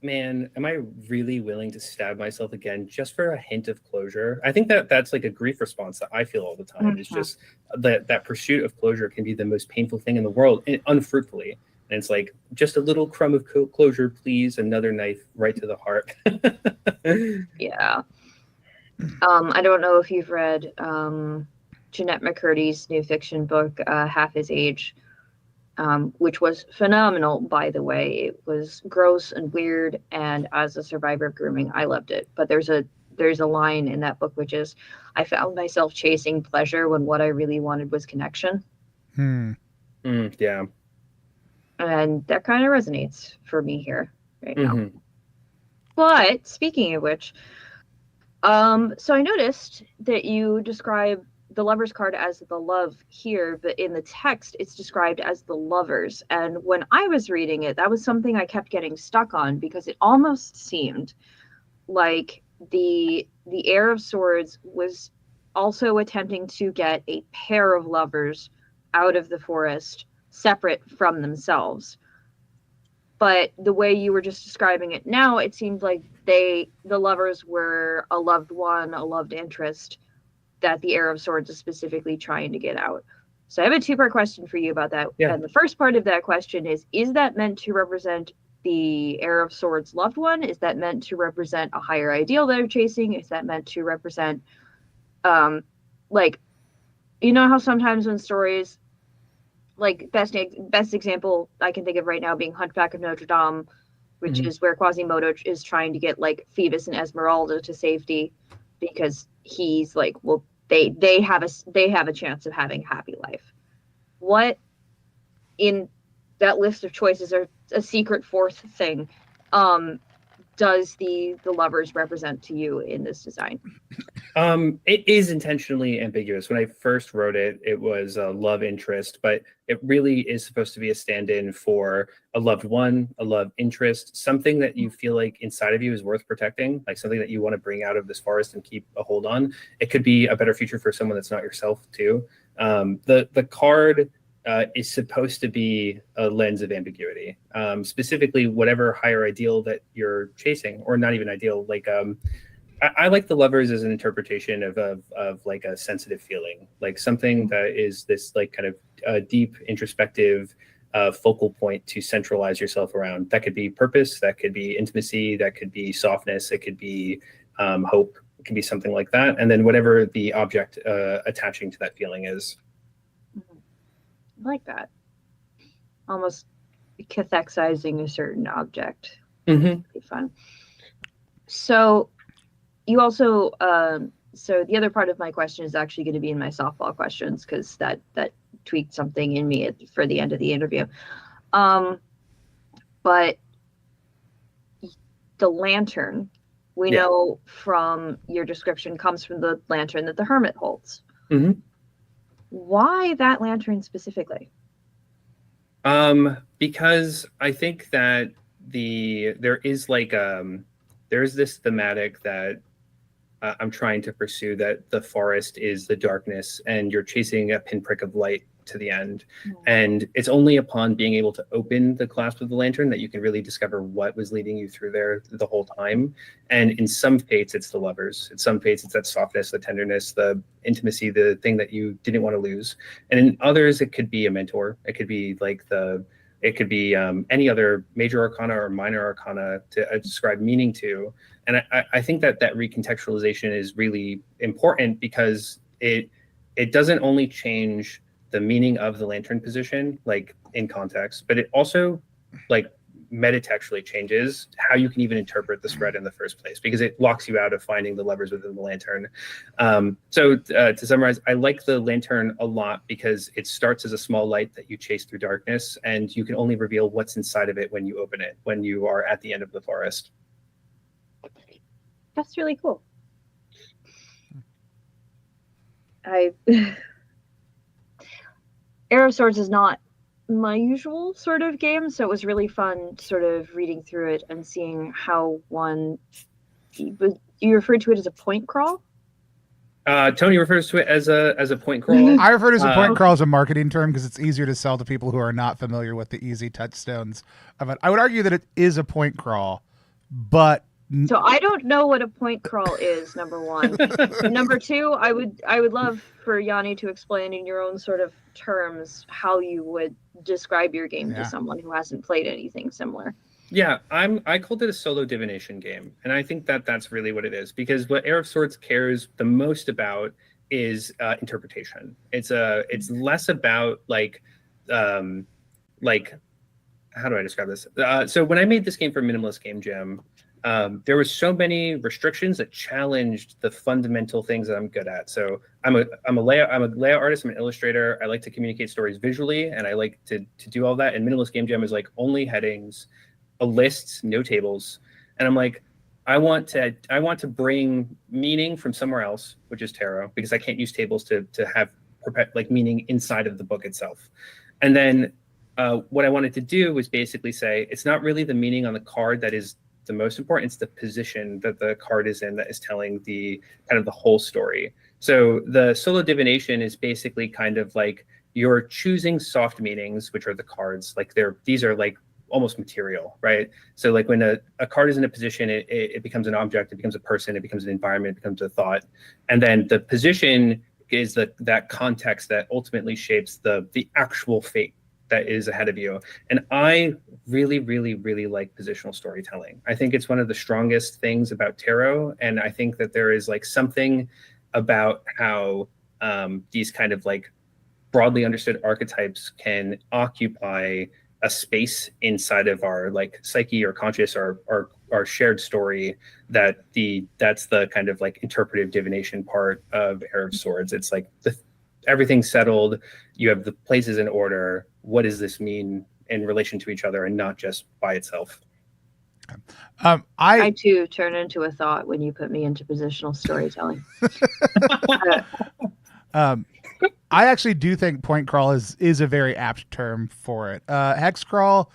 man, am I really willing to stab myself again just for a hint of closure? I think that's like a grief response that I feel all the time. It's just that pursuit of closure can be the most painful thing in the world, unfruitfully. And it's like, just a little crumb of closure, please. Another knife right to the heart. Yeah. I don't know if you've read Jeanette McCurdy's new fiction book, Half His Age, which was phenomenal, by the way. It was gross and weird, and as a survivor of grooming, I loved it. But there's a line in that book which is, I found myself chasing pleasure when what I really wanted was connection. Yeah. And that kind of resonates for me here right now. But speaking of which, so I noticed that you describe the Lover's card as the love here, but in the text it's described as the lovers. And when I was reading it, that was something I kept getting stuck on, because it almost seemed like the Heir of Swords was also attempting to get a pair of lovers out of the forest separate from themselves. But the way you were just describing it now, it seemed like the lovers were a loved one, a loved interest that the Heir of Swords is specifically trying to get out. So I have a two-part question for you about that. Yeah. And the first part of that question is that meant to represent the Heir of Swords loved one? Is that meant to represent a higher ideal they're chasing? Is that meant to represent, like, you know how sometimes when stories, like best example I can think of right now being Hunchback of Notre Dame, which is where Quasimodo is trying to get like Phoebus and Esmeralda to safety, because he's like, well, they have a chance of having a happy life. What in that list of choices or a secret fourth thing, does the lovers represent to you in this design? It is intentionally ambiguous. When I first wrote it, it was a love interest, but it really is supposed to be a stand-in for a loved one, a love interest, something that you feel like inside of you is worth protecting, like something that you want to bring out of this forest and keep a hold on. It could be a better future for someone that's not yourself too. The card is supposed to be a lens of ambiguity, specifically whatever higher ideal that you're chasing, or not even ideal, like I like the lovers as an interpretation of like a sensitive feeling, like something that is this like kind of deep introspective focal point to centralize yourself around. That could be purpose, that could be intimacy, that could be softness, it could be hope, it could be something like that. And then whatever the object attaching to that feeling is. I like that. Almost cathexizing a certain object. Mm-hmm. Be fun. So you also, so the other part of my question is actually going to be in my softball questions, because that tweaked something in me for the end of the interview. But the lantern, we know from your description, comes from the lantern that the hermit holds. Mm-hmm. Why that lantern specifically? Because I think that there is like there's this thematic that I'm trying to pursue, that the forest is the darkness and you're chasing a pinprick of light to the end. And it's only upon being able to open the clasp of the lantern that you can really discover what was leading you through there the whole time. And in some fates, it's the lovers. In some fates, it's that softness, the tenderness, the intimacy, the thing that you didn't want to lose. And in others, it could be a mentor. It could be like it could be any other major arcana or minor arcana to describe meaning to. And I think that recontextualization is really important, because it doesn't only change the meaning of the lantern position, like in context, but it also like metatextually changes how you can even interpret the spread in the first place, because it locks you out of finding the levers within the lantern. So to summarize, I like the lantern a lot because it starts as a small light that you chase through darkness, and you can only reveal what's inside of it when you open it, when you are at the end of the forest. That's really cool. Heir of Swords is not my usual sort of game, so it was really fun sort of reading through it and seeing how you referred to it as a point crawl? Tony refers to it as a point crawl. I refer to it as a point crawl as a marketing term because it's easier to sell to people who are not familiar with the easy touchstones of it. I would argue that it is a point crawl, but so I don't know what a point crawl is, number one. Number two, I would love for Yanni to explain in your own sort of terms how you would describe your game to someone who hasn't played anything similar. Yeah, I called it a solo divination game, and I think that that's really what it is, because what Heir of Swords cares the most about is interpretation. It's less about like how do I describe this? So when I made this game for Minimalist Game Jam, there were so many restrictions that challenged the fundamental things that I'm good at. So I'm a layout artist, I'm an illustrator. I like to communicate stories visually, and I like to do all that. And Minimalist Game Jam is like only headings, a list, no tables. And I'm like, I want to bring meaning from somewhere else, which is tarot, because I can't use tables to have like meaning inside of the book itself. And then what I wanted to do was basically say, it's not really the meaning on the card that is the most important, it's the position that the card is in that is telling the kind of the whole story. So the solo divination is basically kind of like you're choosing soft meanings, which are the cards. Like these are like almost material, right? So like when a card is in a position, it becomes an object, it becomes a person, it becomes an environment, it becomes a thought. And then the position is that context that ultimately shapes the actual fate that is ahead of you. And I really, really, really like positional storytelling. I think it's one of the strongest things about tarot. And I think that there is like something about how these kind of like broadly understood archetypes can occupy a space inside of our like psyche or conscious or our shared story, that's the kind of like interpretive divination part of Heir of Swords. It's like everything's settled, you have the places in order. What does this mean in relation to each other and not just by itself. I too turn into a thought when you put me into positional storytelling. I actually do think point crawl is a very apt term for it. Hex crawl,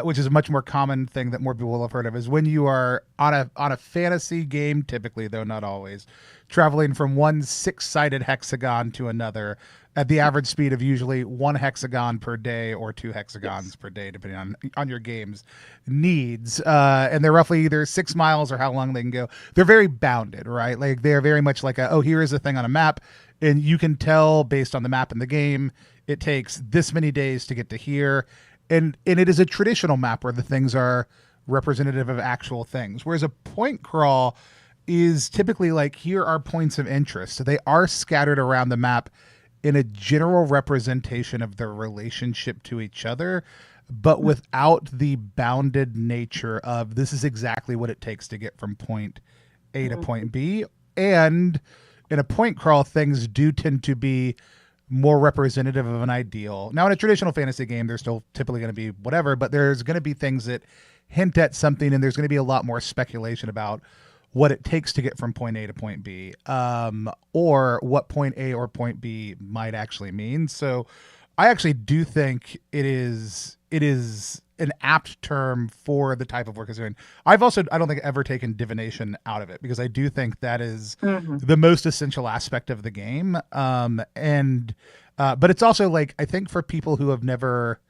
which is a much more common thing that more people will have heard of, is when you are on a fantasy game, typically, though not always, traveling from one 6-sided hexagon to another at the average speed of usually 1 hexagon per day or 2 hexagons per day, depending on your game's needs. And they're roughly either 6 miles or how long they can go. They're very bounded, right? Like they're very much like here is a thing on a map, and you can tell based on the map in the game, it takes this many days to get to here. And it is a traditional map where the things are representative of actual things. Whereas a point crawl is typically like, here are points of interest. So they are scattered around the map in a general representation of their relationship to each other, but without the bounded nature of this is exactly what it takes to get from point A to point B. And in a point crawl, things do tend to be more representative of an ideal. Now, in a traditional fantasy game, there's still typically going to be whatever, but there's going to be things that hint at something, and there's going to be a lot more speculation about what it takes to get from point A to point B, or what point A or point B might actually mean. So I actually do think it is an apt term for the type of work it's doing. I don't think ever taken divination out of it, because I do think that is the most essential aspect of the game. But it's also like, I think for people who have never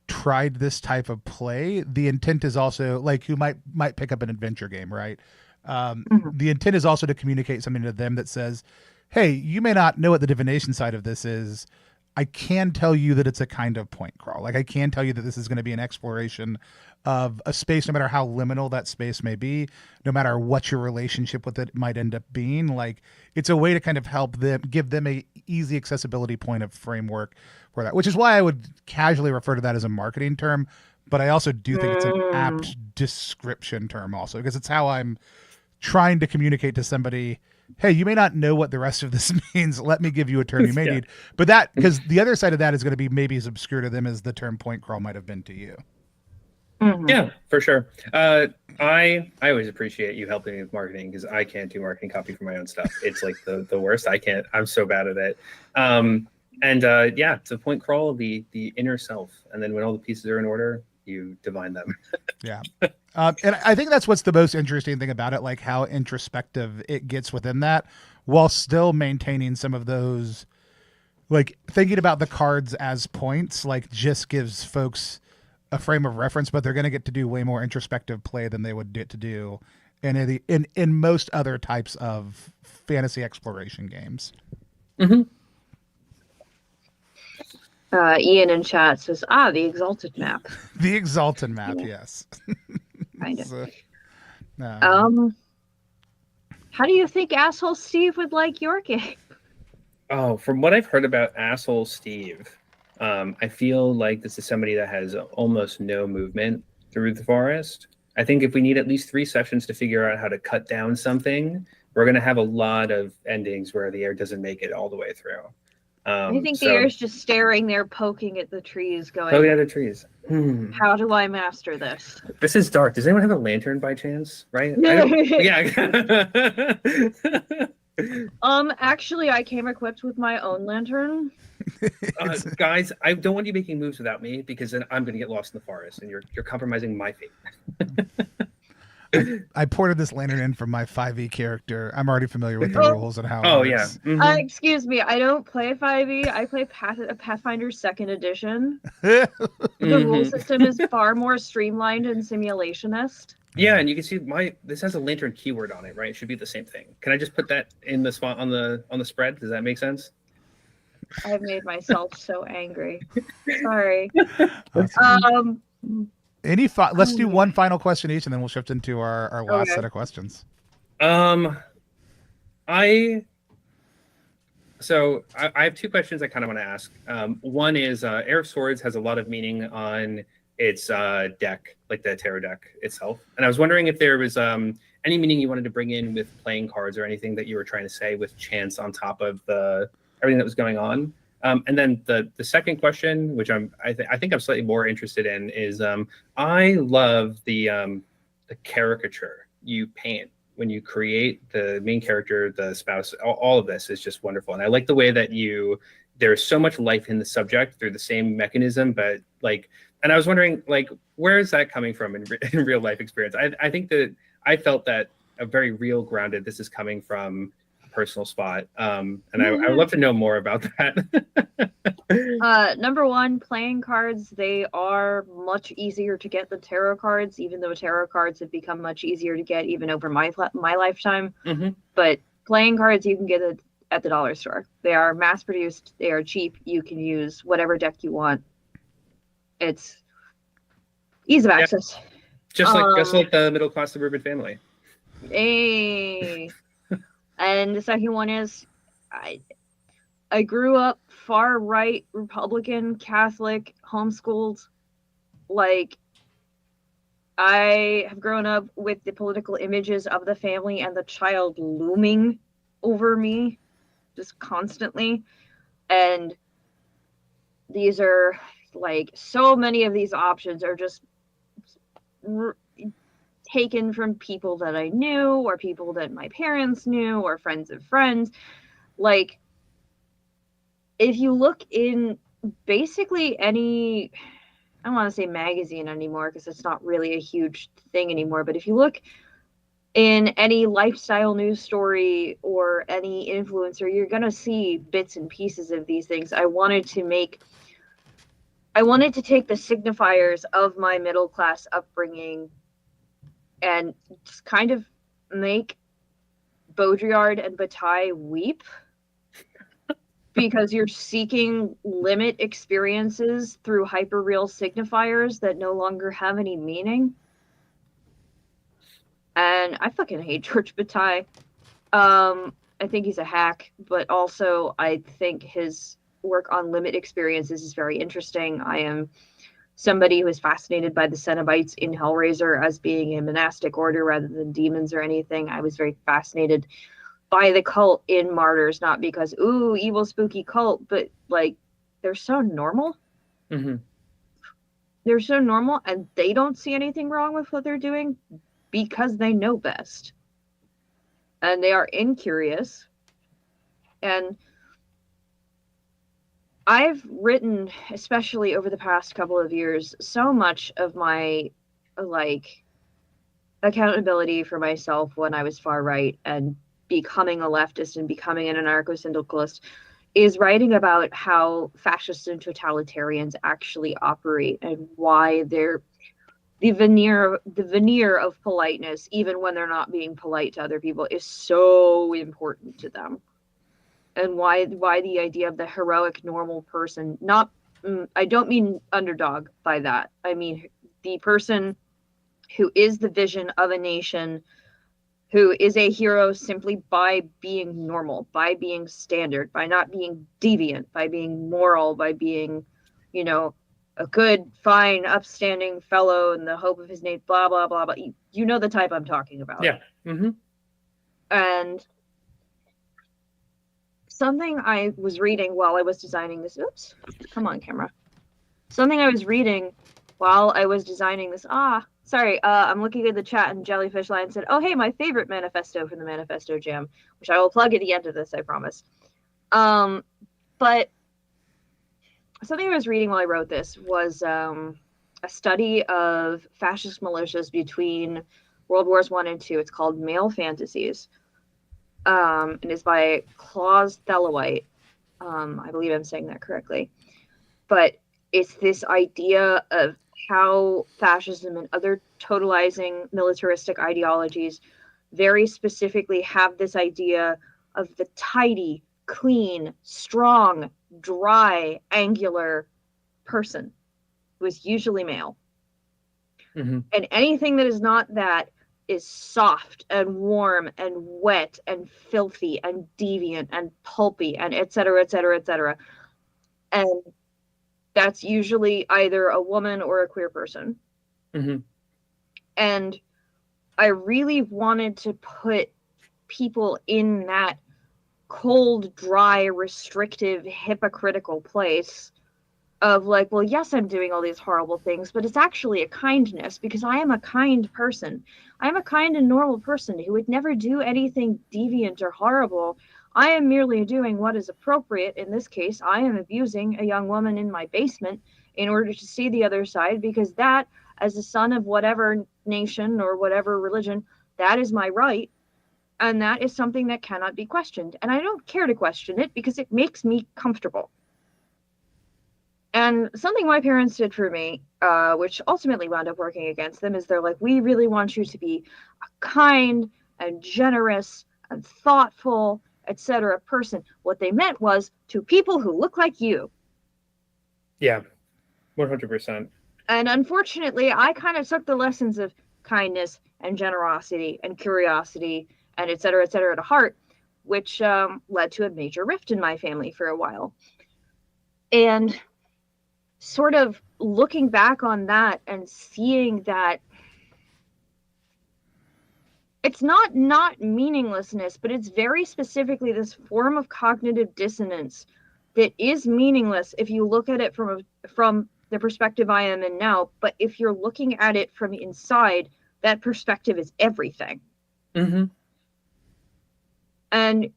tried this type of play, the intent is also like, who might pick up an adventure game, right? The intent is also to communicate something to them that says, hey, you may not know what the divination side of this is. I can tell you that it's a kind of point crawl. Like, I can tell you that this is going to be an exploration of a space, no matter how liminal that space may be, no matter what your relationship with it might end up being. Like, it's a way to kind of help them, give them a easy accessibility point of framework for that, which is why I would casually refer to that as a marketing term. But I also do think it's an apt description term also, because it's how I'm trying to communicate to somebody, hey, you may not know what the rest of this means. Let me give you a term you may need. But that, because the other side of that is going to be maybe as obscure to them as the term point crawl might have been to you. Yeah, for sure. I always appreciate you helping me with marketing, because I can't do marketing copy for my own stuff. It's like the worst. I'm so bad at it. It's a point crawl, the inner self. And then when all the pieces are in order, you divine them. Yeah. And I think that's what's the most interesting thing about it, like how introspective it gets within that, while still maintaining some of those, like thinking about the cards as points, like just gives folks a frame of reference, but they're going to get to do way more introspective play than they would get to do in most other types of fantasy exploration games. Mm-hmm. Ian in chat says, the Exalted map. The Exalted map, yes. Kind of. So, how do you think Asshole Steve would like your game? Oh, from what I've heard about Asshole Steve, I feel like this is somebody that has almost no movement through the forest. I think if we need at least 3 sessions to figure out how to cut down something, we're going to have a lot of endings where the air doesn't make it all the way through. I think the air's just staring there, poking at the trees, going, oh yeah, the trees. How do I master this? This is dark. Does anyone have a lantern by chance? Right? Actually, I came equipped with my own lantern. Guys, I don't want you making moves without me, because then I'm going to get lost in the forest, and you're compromising my fate. I ported this lantern in from my 5e character. I'm already familiar with the rules and how it works. Yeah. Excuse me, I don't play 5e. I play Pathfinder 2nd Edition. The rule system is far more streamlined and simulationist. Yeah, and you can see this has a lantern keyword on it, right? It should be the same thing. Can I just put that in the spot on the spread? Does that make sense? I've made myself so angry. Sorry. Awesome. Let's do one final question each, and then we'll shift into our last set of questions. I have 2 questions I kind of want to ask. One is Heir of Swords has a lot of meaning on its deck, like the tarot deck itself. And I was wondering if there was any meaning you wanted to bring in with playing cards, or anything that you were trying to say with chance on top of everything that was going on. And then the second question, which I think I'm slightly more interested in, is I love the caricature you paint when you create the main character, the spouse. All of this is just wonderful, and I like the way that there's so much life in the subject through the same mechanism, but like, and I was wondering, like, where is that coming from in real life experience? I think that I felt that a very real grounded. This is coming from personal spot, and I would love to know more about that. Number one, playing cards, they are much easier to get than tarot cards, even though tarot cards have become much easier to get even over my lifetime. But playing cards you can get at the dollar store. They are mass produced, they are cheap, you can use whatever deck you want. It's ease of access. Just like the middle class suburban family. Hey. And the second one is I grew up far right, Republican, Catholic, homeschooled. Like, I have grown up with the political images of the family and the child looming over me just constantly. And these are like, so many of these options are just taken from people that I knew, or people that my parents knew, or friends of friends. Like, if you look in basically any, I don't want to say magazine anymore because it's not really a huge thing anymore, but if you look in any lifestyle news story or any influencer, you're going to see bits and pieces of these things. I wanted to take the signifiers of my middle class upbringing and just kind of make Baudrillard and Bataille weep, because you're seeking limit experiences through hyperreal signifiers that no longer have any meaning. And I fucking hate George Bataille. I think he's a hack, but also I think his work on limit experiences is very interesting. I am somebody who is fascinated by the Cenobites in Hellraiser as being a monastic order rather than demons or anything. I was very fascinated by the cult in Martyrs, not because, ooh, evil, spooky cult, but like, they're so normal. They're so normal, and they don't see anything wrong with what they're doing because they know best. And they are incurious. And I've written, especially over the past couple of years, so much of my, like, accountability for myself when I was far right and becoming a leftist and becoming an anarcho-syndicalist is writing about how fascists and totalitarians actually operate, and why they're the veneer of politeness, even when they're not being polite to other people, is so important to them. And why the idea of the heroic normal person, not, I don't mean underdog by that. I mean the person who is the vision of a nation, who is a hero simply by being normal, by being standard, by not being deviant, by being moral, by being, you know, a good, fine, upstanding fellow in the hope of his name, blah, blah, blah, blah. You know the type I'm talking about. Yeah. And something I was reading while I was designing this, oops, come on, camera. Something I was reading while I was designing this, I'm looking at the chat, and Jellyfish Lion said, oh, hey, my favorite manifesto from the Manifesto Jam, which I will plug at the end of this, I promise. But something I was reading while I wrote this was a study of fascist militias between World Wars I and II. It's called Male Fantasies, and it's by Klaus Thelowite. I believe I'm saying that correctly. But it's this idea of how fascism and other totalizing militaristic ideologies very specifically have this idea of the tidy, clean, strong, dry, angular person who is usually male. And anything that is not that is soft and warm and wet and filthy and deviant and pulpy and et cetera, et cetera, et cetera. And that's usually either a woman or a queer person. And I really wanted to put people in that cold, dry, restrictive, hypocritical place of like, well, yes, I'm doing all these horrible things, but it's actually a kindness because I am a kind person. I'm a kind and normal person who would never do anything deviant or horrible. I am merely doing what is appropriate. In this case, I am abusing a young woman in my basement in order to see the other side, because that, as a son of whatever nation or whatever religion, that is my right. And that is something that cannot be questioned. And I don't care to question it because it makes me comfortable. And something my parents did for me, which ultimately wound up working against them, is they're like, we really want you to be a kind and generous and thoughtful, etc. person. What they meant was to people who look like you. Yeah, 100%. And unfortunately, I kind of took the lessons of kindness and generosity and curiosity and etc. to heart, which led to a major rift in my family for a while. And sort of looking back on that and seeing that it's not meaninglessness, but it's very specifically this form of cognitive dissonance that is meaningless if you look at it from the perspective I am in now. But if you're looking at it from inside, that perspective is everything. Mm-hmm. And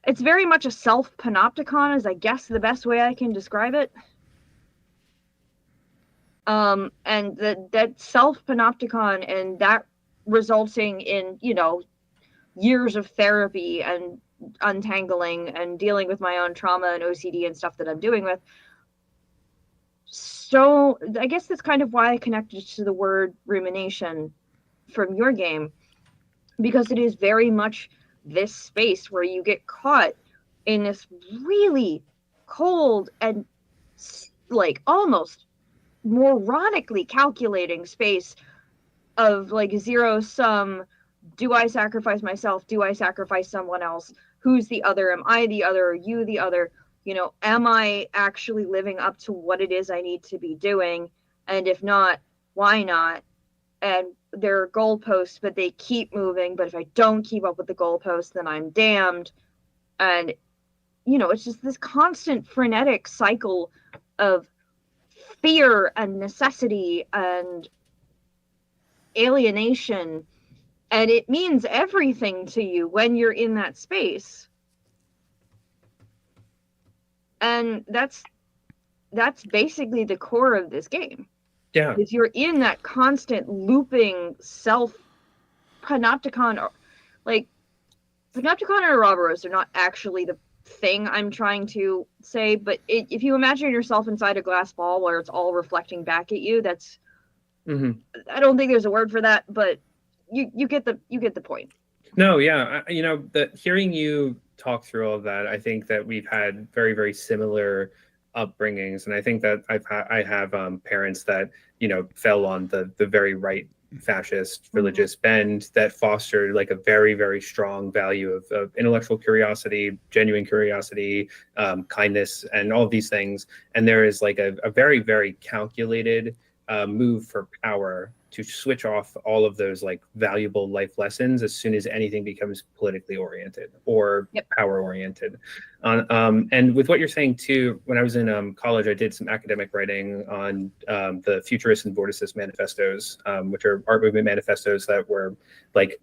it's very much a self-panopticon, is I guess the best way I can describe it. And that self-panopticon, and that resulting in, years of therapy and untangling and dealing with my own trauma and OCD and stuff that I'm doing with. So I guess that's kind of why I connected to the word rumination from your game, because it is very much this space where you get caught in this really cold and like almost moronically calculating space of like zero sum. Do I sacrifice myself? Do I sacrifice someone else? Who's the other? Am I the other? Are you the other? Am I actually living up to what it is I need to be doing? And if not, why not? And there are goalposts, but they keep moving. But if I don't keep up with the goalposts, then I'm damned. And, it's just this constant frenetic cycle of fear and necessity and alienation. And it means everything to you when you're in that space. And that's basically the core of this game. Yeah. Because you're in that constant looping panopticon, like panopticon and Ouroboros are not actually the thing I'm trying to say, but if you imagine yourself inside a glass ball where it's all reflecting back at you, that's I don't think there's a word for that, but you get the point. No, yeah, hearing you talk through all of that, I think that we've had very, very similar upbringings, and I think that I have parents that fell on the very right fascist religious bend that fostered like a very, very strong value of intellectual curiosity, genuine curiosity, kindness, and all of these things. And there is like a very, very calculated move for power to switch off all of those like valuable life lessons as soon as anything becomes politically oriented or power oriented. And with what you're saying too, when I was in college, I did some academic writing on the futurist and vorticist manifestos, which are art movement manifestos that were like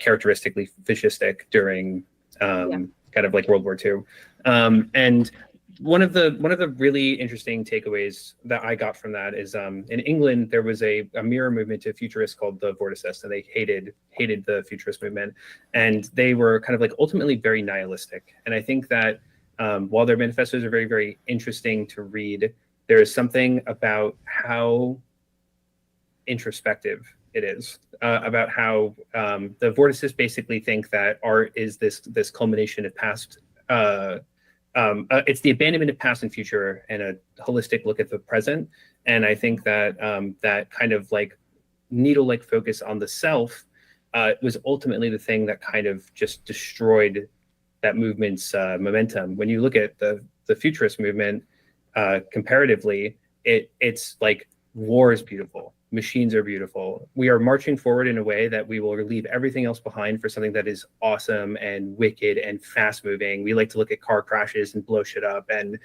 characteristically fascistic during kind of like World War II. And one of the really interesting takeaways that I got from that is in England there was a mirror movement to futurists called the Vorticists, and they hated the futurist movement, and they were kind of like ultimately very nihilistic. And I think that while their manifestos are very, very interesting to read, there is something about how introspective it is, about how the Vorticists basically think that art is this culmination of past. It's the abandonment of past and future and a holistic look at the present. And I think that that kind of like needle-like focus on the self was ultimately the thing that kind of just destroyed that movement's momentum. When you look at the futurist movement comparatively, it's like war is beautiful. machines are beautiful. We are marching forward in a way that we will leave everything else behind for something that is awesome and wicked and fast moving. We like to look at car crashes and blow shit up. And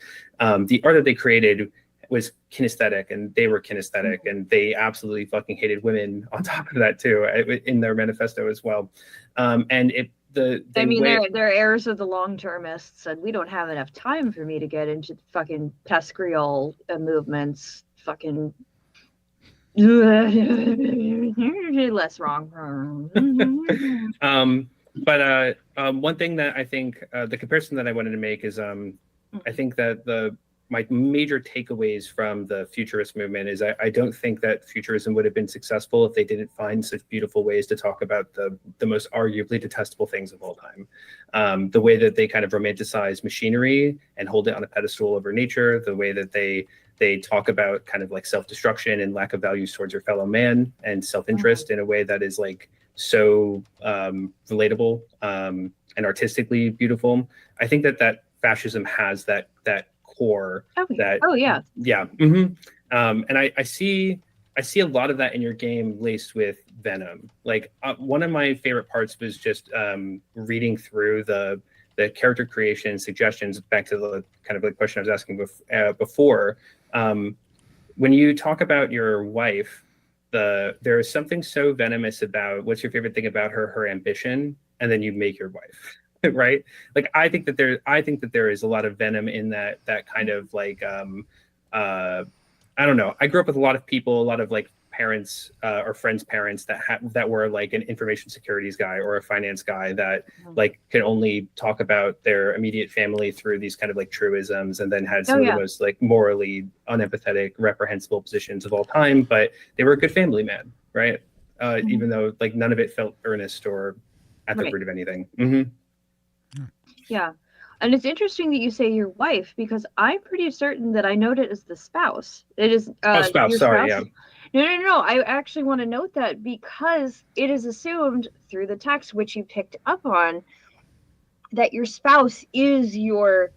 the art that they created was kinesthetic, and they were kinesthetic, and they absolutely fucking hated women on top of that too, in their manifesto as well. And their heirs of the long-termists said, we don't have enough time for me to get into fucking Pascreal movements. Fucking less wrong. But one thing that I think the comparison that I wanted to make is I think that my major takeaways from the futurist movement is I don't think that futurism would have been successful if they didn't find such beautiful ways to talk about the most arguably detestable things of all time. The way that they kind of romanticize machinery and hold it on a pedestal over nature, the way that they talk about kind of like self-destruction and lack of values towards your fellow man and self-interest in a way that is like so relatable and artistically beautiful. I think that fascism has that core. And I see a lot of that in your game laced with venom. Like one of my favorite parts was just reading through the character creation suggestions, back to the kind of like question I was asking before. When you talk about your wife, there is something so venomous about what's your favorite thing about her ambition, and then you make your wife. Right? Like I think that there is a lot of venom in that kind of like I don't know. I grew up with a lot of people, a lot of like parents or friends' parents that were like an information securities guy or a finance guy that like could only talk about their immediate family through these kind of like truisms, and then had some of the most like morally unempathetic, reprehensible positions of all time, but they were a good family man, right? Even though like none of it felt earnest or at the root of anything. Yeah. And it's interesting that you say your wife, because I'm pretty certain that I note it as the spouse. It is spouse, sorry, yeah. No. I actually want to note that because it is assumed through the text, which you picked up on, that your spouse is your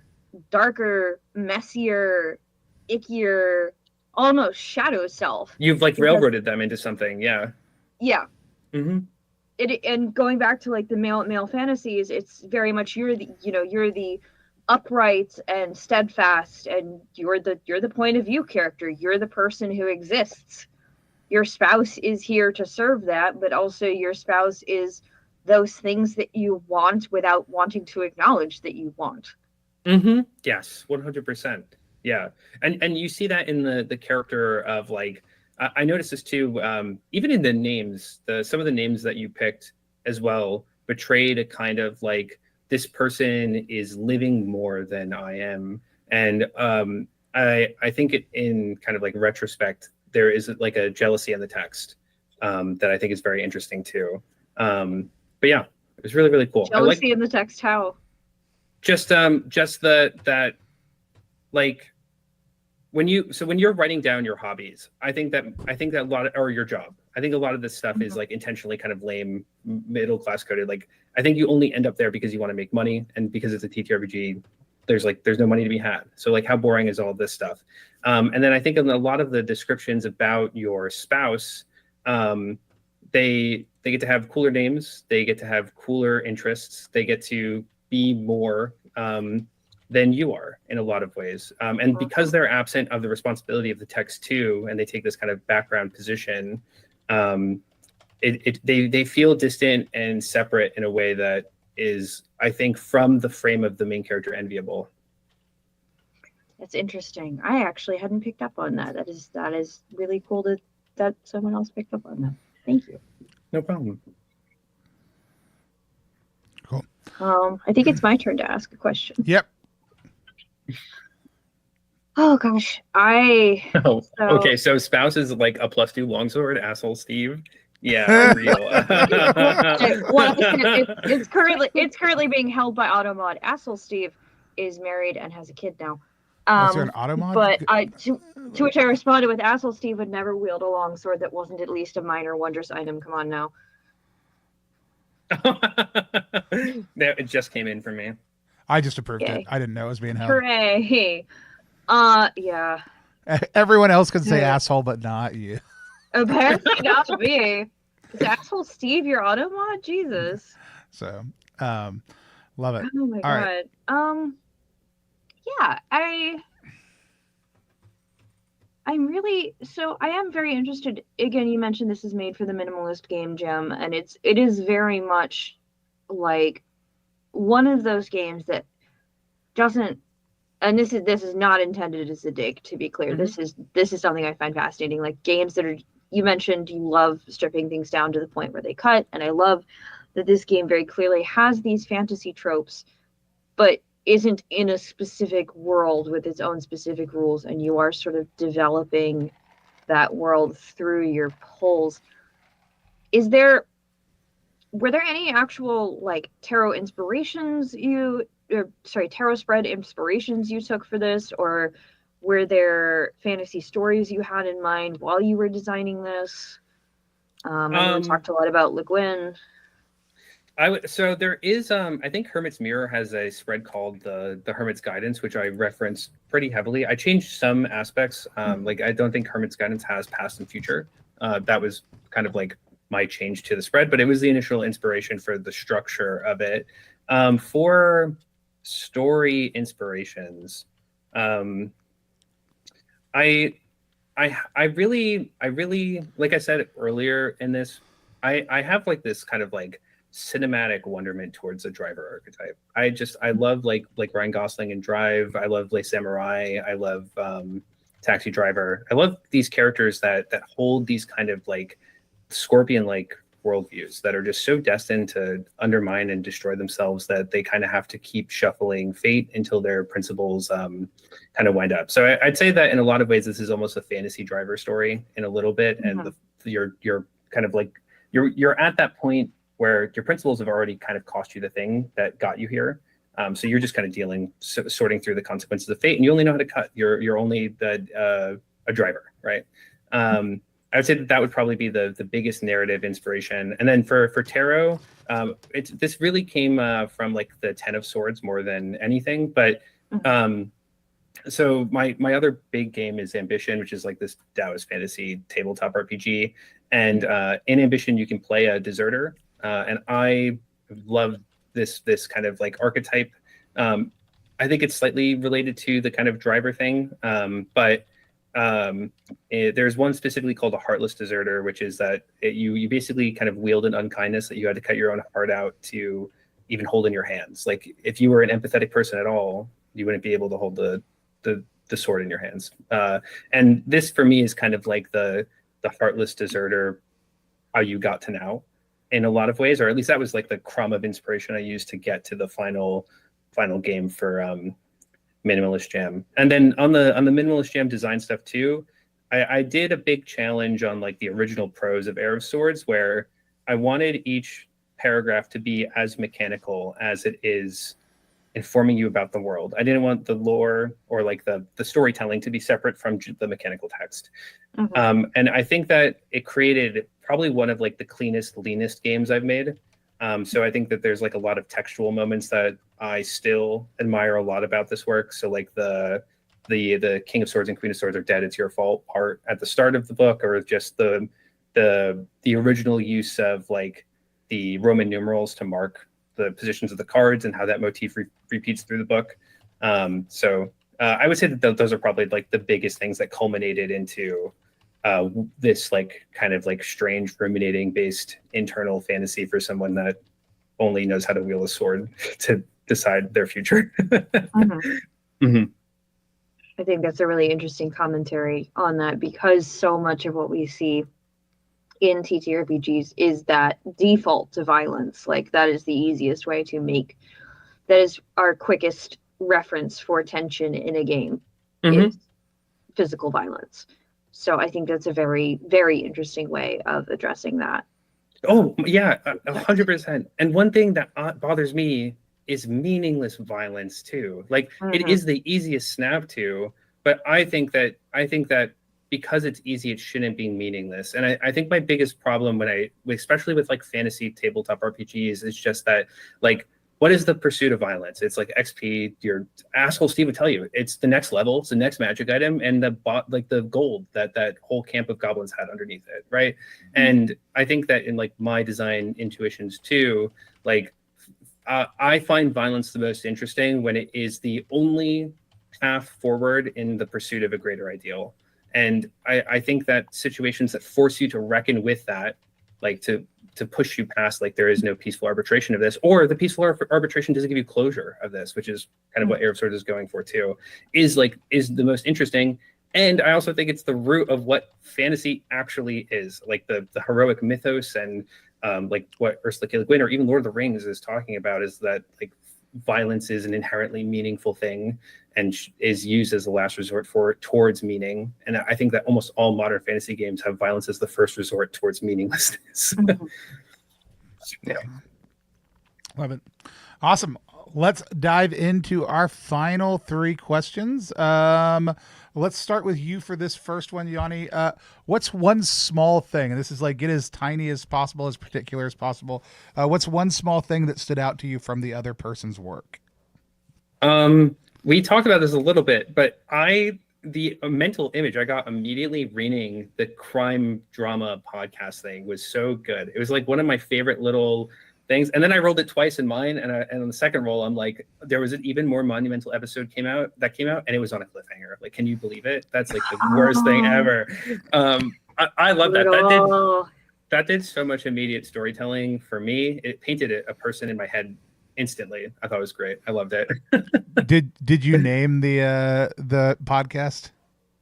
darker, messier, ickier, almost shadow self. You've like railroaded them into something, yeah. Yeah. And going back to like the male fantasies, it's very much you're the upright and steadfast, and you're the point of view character. You're the person who exists. Your spouse is here to serve that, but also your spouse is those things that you want without wanting to acknowledge that you want. Yes, 100%. Yeah, and you see that in the character of like. I noticed this too, even in the names, some of the names that you picked as well betrayed a kind of like, this person is living more than I am. And I think in kind of like retrospect, there is like a jealousy in the text that I think is very interesting too. But yeah, it was really, really cool. Jealousy in the text, how? Just that like, when you're writing down your hobbies, I think that a lot of, or your job, I think a lot of this stuff is like intentionally kind of lame, middle class coded. Like I think you only end up there because you want to make money, and because it's a TTRPG, there's no money to be had. So like, how boring is all this stuff? And then I think in a lot of the descriptions about your spouse, they get to have cooler names, they get to have cooler interests, they get to be more than you are in a lot of ways. And because they're absent of the responsibility of the text too, and they take this kind of background position, they feel distant and separate in a way that is, I think, from the frame of the main character, enviable. That's interesting. I actually hadn't picked up on that. That is really cool that someone else picked up on that. Thank you. No problem. Cool. I think it's my turn to ask a question. Yep. Oh gosh, okay. So spouse is like a +2 longsword, asshole Steve. Yeah, real. It's currently being held by Automod. Asshole Steve is married and has a kid now. Was there an Automod? But to which I responded with, asshole Steve would never wield a longsword that wasn't at least a minor wondrous item. Come on now. It just came in for me. I just approved it. I didn't know it was being held. Hooray. Yeah. Everyone else can say asshole, but not you. Apparently not me. Is asshole Steve your auto mod? Jesus. So, love it. Oh my All right. god. Yeah, I am very interested. Again, you mentioned this is made for the minimalist game jam, and it is very much like one of those games that doesn't, and this is not intended as a dig, to be clear. Mm-hmm. This is something I find fascinating. Like games that are, you mentioned you love stripping things down to the point where they cut, and I love that this game very clearly has these fantasy tropes, but isn't in a specific world with its own specific rules, and you are sort of developing that world through your pulls. Were there any actual like tarot spread inspirations you took for this, or were there fantasy stories you had in mind while you were designing this? I know we talked a lot about Le Guin. So there is I think Hermit's Mirror has a spread called the Hermit's Guidance, which I reference pretty heavily. I changed some aspects. Like I don't think Hermit's Guidance has past and future. That was kind of like my change to the spread, but it was the initial inspiration for the structure of it. For story inspirations, I really like I said earlier in this, I have like this kind of like cinematic wonderment towards the driver archetype. I love like Ryan Gosling in Drive. I love like Samurai. I love Taxi Driver. I love these characters that hold these kind of like scorpion like worldviews that are just so destined to undermine and destroy themselves that they kind of have to keep shuffling fate until their principles kind of wind up. So I'd say that in a lot of ways this is almost a fantasy driver story in a little bit, and you're kind of like you're at that point where your principles have already kind of cost you the thing that got you here. So you're just kind of sorting through the consequences of fate, and you only know how to cut. You're only a driver, right? I would say that would probably be the biggest narrative inspiration. And then for tarot, this really came from like the Ten of Swords more than anything. But so my other big game is Ambition, which is like this Taoist fantasy tabletop RPG. And in Ambition, you can play a deserter. And I love this kind of like archetype. I think it's slightly related to the kind of driver thing, but there's one specifically called a heartless deserter, which is that you basically kind of wield an unkindness that you had to cut your own heart out to even hold in your hands. Like if you were an empathetic person at all, you wouldn't be able to hold the sword in your hands. And this for me is kind of like the heartless deserter, how you got to now in a lot of ways, or at least that was like the crumb of inspiration I used to get to the final game for Minimalist Jam. And then on the Minimalist Jam design stuff too, I did a big challenge on like the original prose of Heir of Swords, where I wanted each paragraph to be as mechanical as it is informing you about the world. I didn't want the lore or like the storytelling to be separate from the mechanical text. And I think that it created probably one of like the cleanest, leanest games I've made. So I think that there's like a lot of textual moments that I still admire a lot about this work. So like the King of Swords and Queen of Swords are dead, it's your fault part at the start of the book, or just the original use of like the Roman numerals to mark the positions of the cards and how that motif repeats through the book. So I would say that those are probably like the biggest things that culminated into this like kind of like strange ruminating based internal fantasy for someone that only knows how to wield a sword to decide their future. I think that's a really interesting commentary on that, because so much of what we see in TTRPGs is that default to violence. Like that is the easiest way to make, that is our quickest reference for tension in a game, is physical violence. So I think that's a very, very interesting way of addressing that. Oh yeah, 100%. And one thing that bothers me is meaningless violence too. Like it is the easiest snap to, but I think that because it's easy, it shouldn't be meaningless. And I think my biggest problem especially with like fantasy tabletop RPGs, is just that like what is the pursuit of violence? It's like XP. Your asshole Steve would tell you it's the next level, it's the next magic item, and the gold that whole camp of goblins had underneath it, right? And I think that in like my design intuitions too, like I find violence the most interesting when it is the only path forward in the pursuit of a greater ideal. And I think that situations that force you to reckon with that, like to push you past, like there is no peaceful arbitration of this, or the peaceful arbitration doesn't give you closure of this, which is kind of what Heir of Swords is going for too, is the most interesting. And I also think it's the root of what fantasy actually is, like the heroic mythos and like what Ursula K. Le Guin or even Lord of the Rings is talking about, is that like violence is an inherently meaningful thing and is used as a last resort towards meaning. And I think that almost all modern fantasy games have violence as the first resort towards meaninglessness. Yeah. Love it. Awesome. Let's dive into our final 3 questions. Let's start with you for this first one, Yanni. What's one small thing, and this is like get as tiny as possible, as particular as possible. What's one small thing that stood out to you from the other person's work? We talked about this a little bit, but the mental image I got immediately reading the crime drama podcast thing was so good. It was like one of my favorite little things. And then I rolled it twice in mine, and on the second roll, I'm like, there was an even more monumental episode came out, and it was on a cliffhanger. Like, can you believe it? That's like the worst thing ever. I love that. That did so much immediate storytelling for me. It painted a person in my head instantly. I thought it was great. I loved it. Did you name the podcast?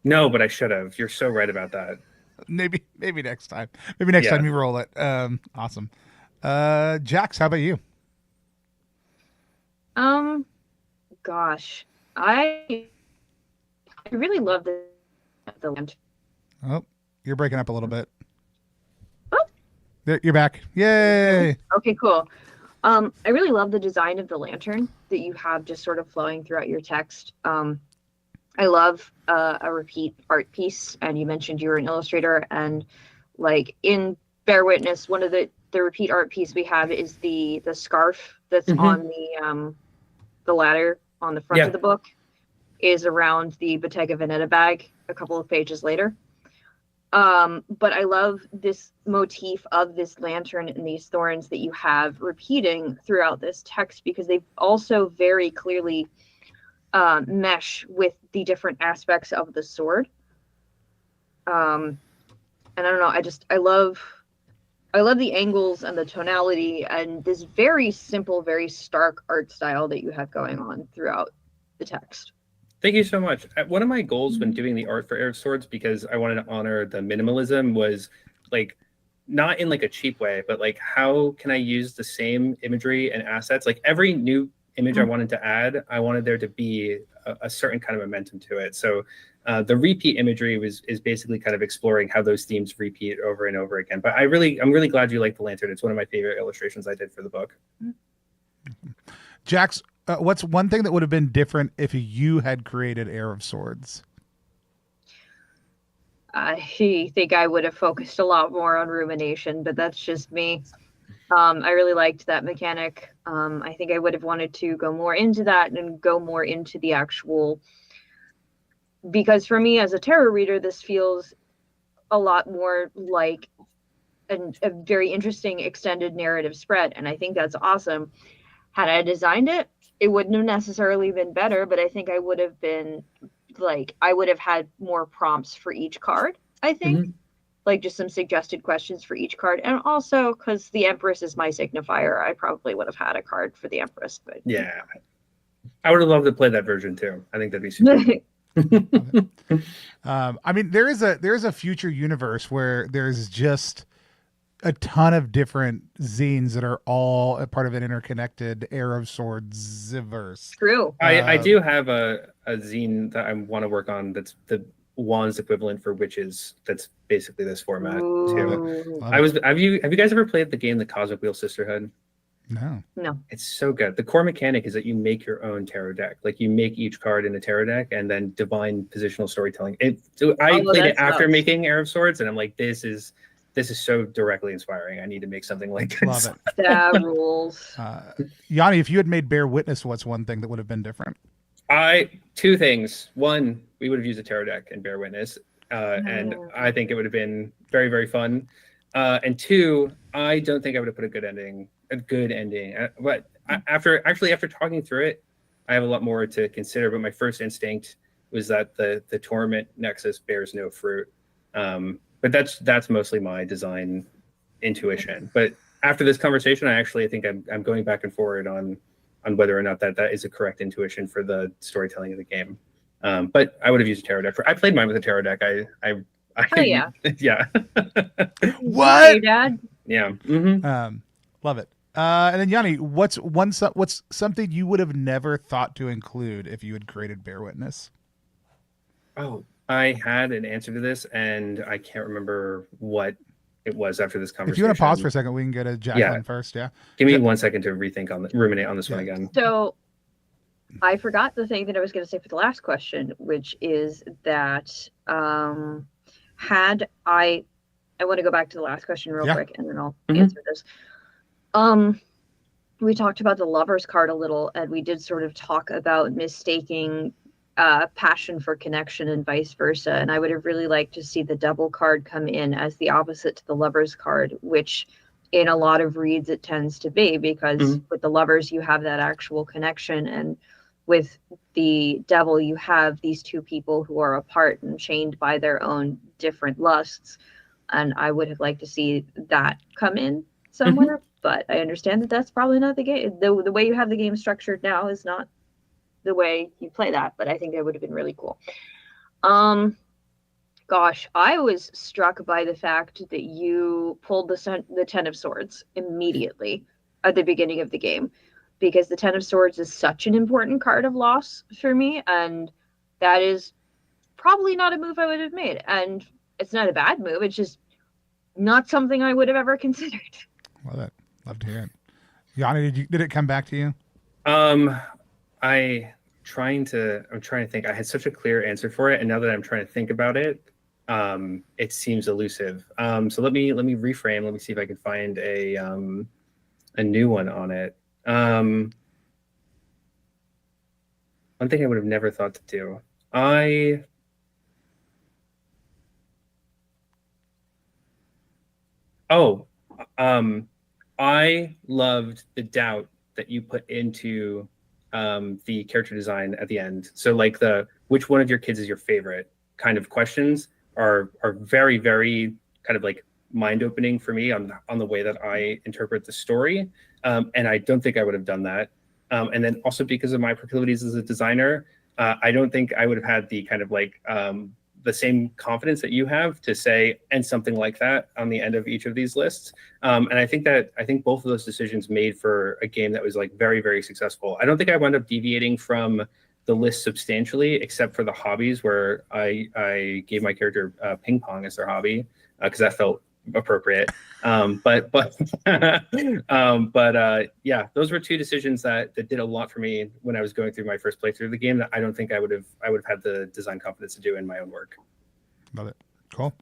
No, but I should have. You're so right about that. Maybe next time. Maybe next time you roll it. Awesome. Jax, how about you? Gosh, I really love the land. Oh, you're breaking up a little bit. Oh, there, you're back. Yay! Okay, cool. I really love the design of the lantern that you have just sort of flowing throughout your text. I love a repeat art piece, and you mentioned you were an illustrator, and like in Bear Witness, one of the repeat art piece we have is the scarf that's on the ladder on the front of the book is around the Bottega Veneta bag a couple of pages later. But I love this motif of this lantern and these thorns that you have repeating throughout this text, because they also very clearly mesh with the different aspects of the sword. And I don't know, I love the angles and the tonality and this very simple, very stark art style that you have going on throughout the text. Thank you so much. One of my goals when doing the art for Heir of Swords, because I wanted to honor the minimalism, was like not in like a cheap way, but like how can I use the same imagery and assets? Like every new image I wanted to add, I wanted there to be a certain kind of momentum to it. So the repeat imagery is basically kind of exploring how those themes repeat over and over again. But I'm really glad you like the lantern. It's one of my favorite illustrations I did for the book. Jax, what's one thing that would have been different if you had created Heir of Swords? I think I would have focused a lot more on rumination, but that's just me. I really liked that mechanic. I think I would have wanted to go more into that and go more into the actual, because for me as a tarot reader, this feels a lot more like a very interesting extended narrative spread. And I think that's awesome. Had I designed it, it wouldn't have necessarily been better, but I think I would have been like, I would have had more prompts for each card, I think. Like just some suggested questions for each card. And also because the Empress is my signifier, I probably would have had a card for the Empress. But yeah, I would have loved to play that version too. I think that'd be super cool. I mean, there is a future universe where there's just a ton of different zines that are all a part of an interconnected Heir of Swords verse. True. I do have a zine that I want to work on that's the Wands equivalent for witches. That's basically this format too. Have you guys ever played the game The Cosmic Wheel Sisterhood? No. It's so good. The core mechanic is that you make your own tarot deck. Like you make each card in a tarot deck and then divine positional storytelling. I played it after making Heir of Swords, and I'm like, this is this is so directly inspiring. I need to make something like this. Love it. That rules. Yanni, if you had made Bear Witness, what's one thing that would have been different? Two things. One, we would have used a tarot deck in Bear Witness, and I think it would have been very, very fun. And two, I don't think I would have put a good ending. But after talking through it, I have a lot more to consider. But my first instinct was that the Torment Nexus bears no fruit. But that's mostly my design intuition. But after this conversation, I think I'm going back and forward on whether or not that is a correct intuition for the storytelling of the game. But I would have used a tarot deck. I played mine with a tarot deck. Oh yeah. Yeah. What? Hey, Dad. Yeah. Love it. And then Yanni, what's something you would have never thought to include if you had created Bear Witness? Oh, I had an answer to this, and I can't remember what it was after this conversation. If you want to pause for a second, we can go to Jacqueline first. Yeah. Give me 1 second to ruminate on this one again. So I forgot the thing that I was going to say for the last question, which is that I want to go back to the last question real quick, and then I'll answer this. We talked about the Lover's card a little, and we did sort of talk about mistaking passion for connection and vice versa. And I would have really liked to see the Devil card come in as the opposite to the Lover's card, which in a lot of reads it tends to be, because with the Lovers you have that actual connection, and with the Devil you have these two people who are apart and chained by their own different lusts. And I would have liked to see that come in somewhere, but I understand that that's probably not the game. The way you have the game structured now is not the way you play that, but I think that would have been really cool. Gosh, I was struck by the fact that you pulled the Ten of Swords immediately at the beginning of the game, because the Ten of Swords is such an important card of loss for me, and that is probably not a move I would have made. And it's not a bad move, it's just not something I would have ever considered. Love it. Love to hear it. Yanni, did it come back to you? I'm trying to think. I had such a clear answer for it, and now that I'm trying to think about it, it seems elusive. So let me reframe. Let me see if I can find a new one on it. One thing I would have never thought to do. I loved the doubt that you put into the character design at the end. So like which one of your kids is your favorite kind of questions are very, very kind of like mind-opening for me on the way that I interpret the story. And I don't think I would have done that. And then also because of my proclivities as a designer, I don't think I would have had the kind of like the same confidence that you have to say, and something like that on the end of each of these lists. And I think both of those decisions made for a game that was like very, very successful. I don't think I wound up deviating from the list substantially, except for the hobbies, where I gave my character ping pong as their hobby, because that felt appropriate. Yeah, those were two decisions that did a lot for me when I was going through my first playthrough of the game, that I don't think I would have had the design confidence to do in my own work. Love it. Cool.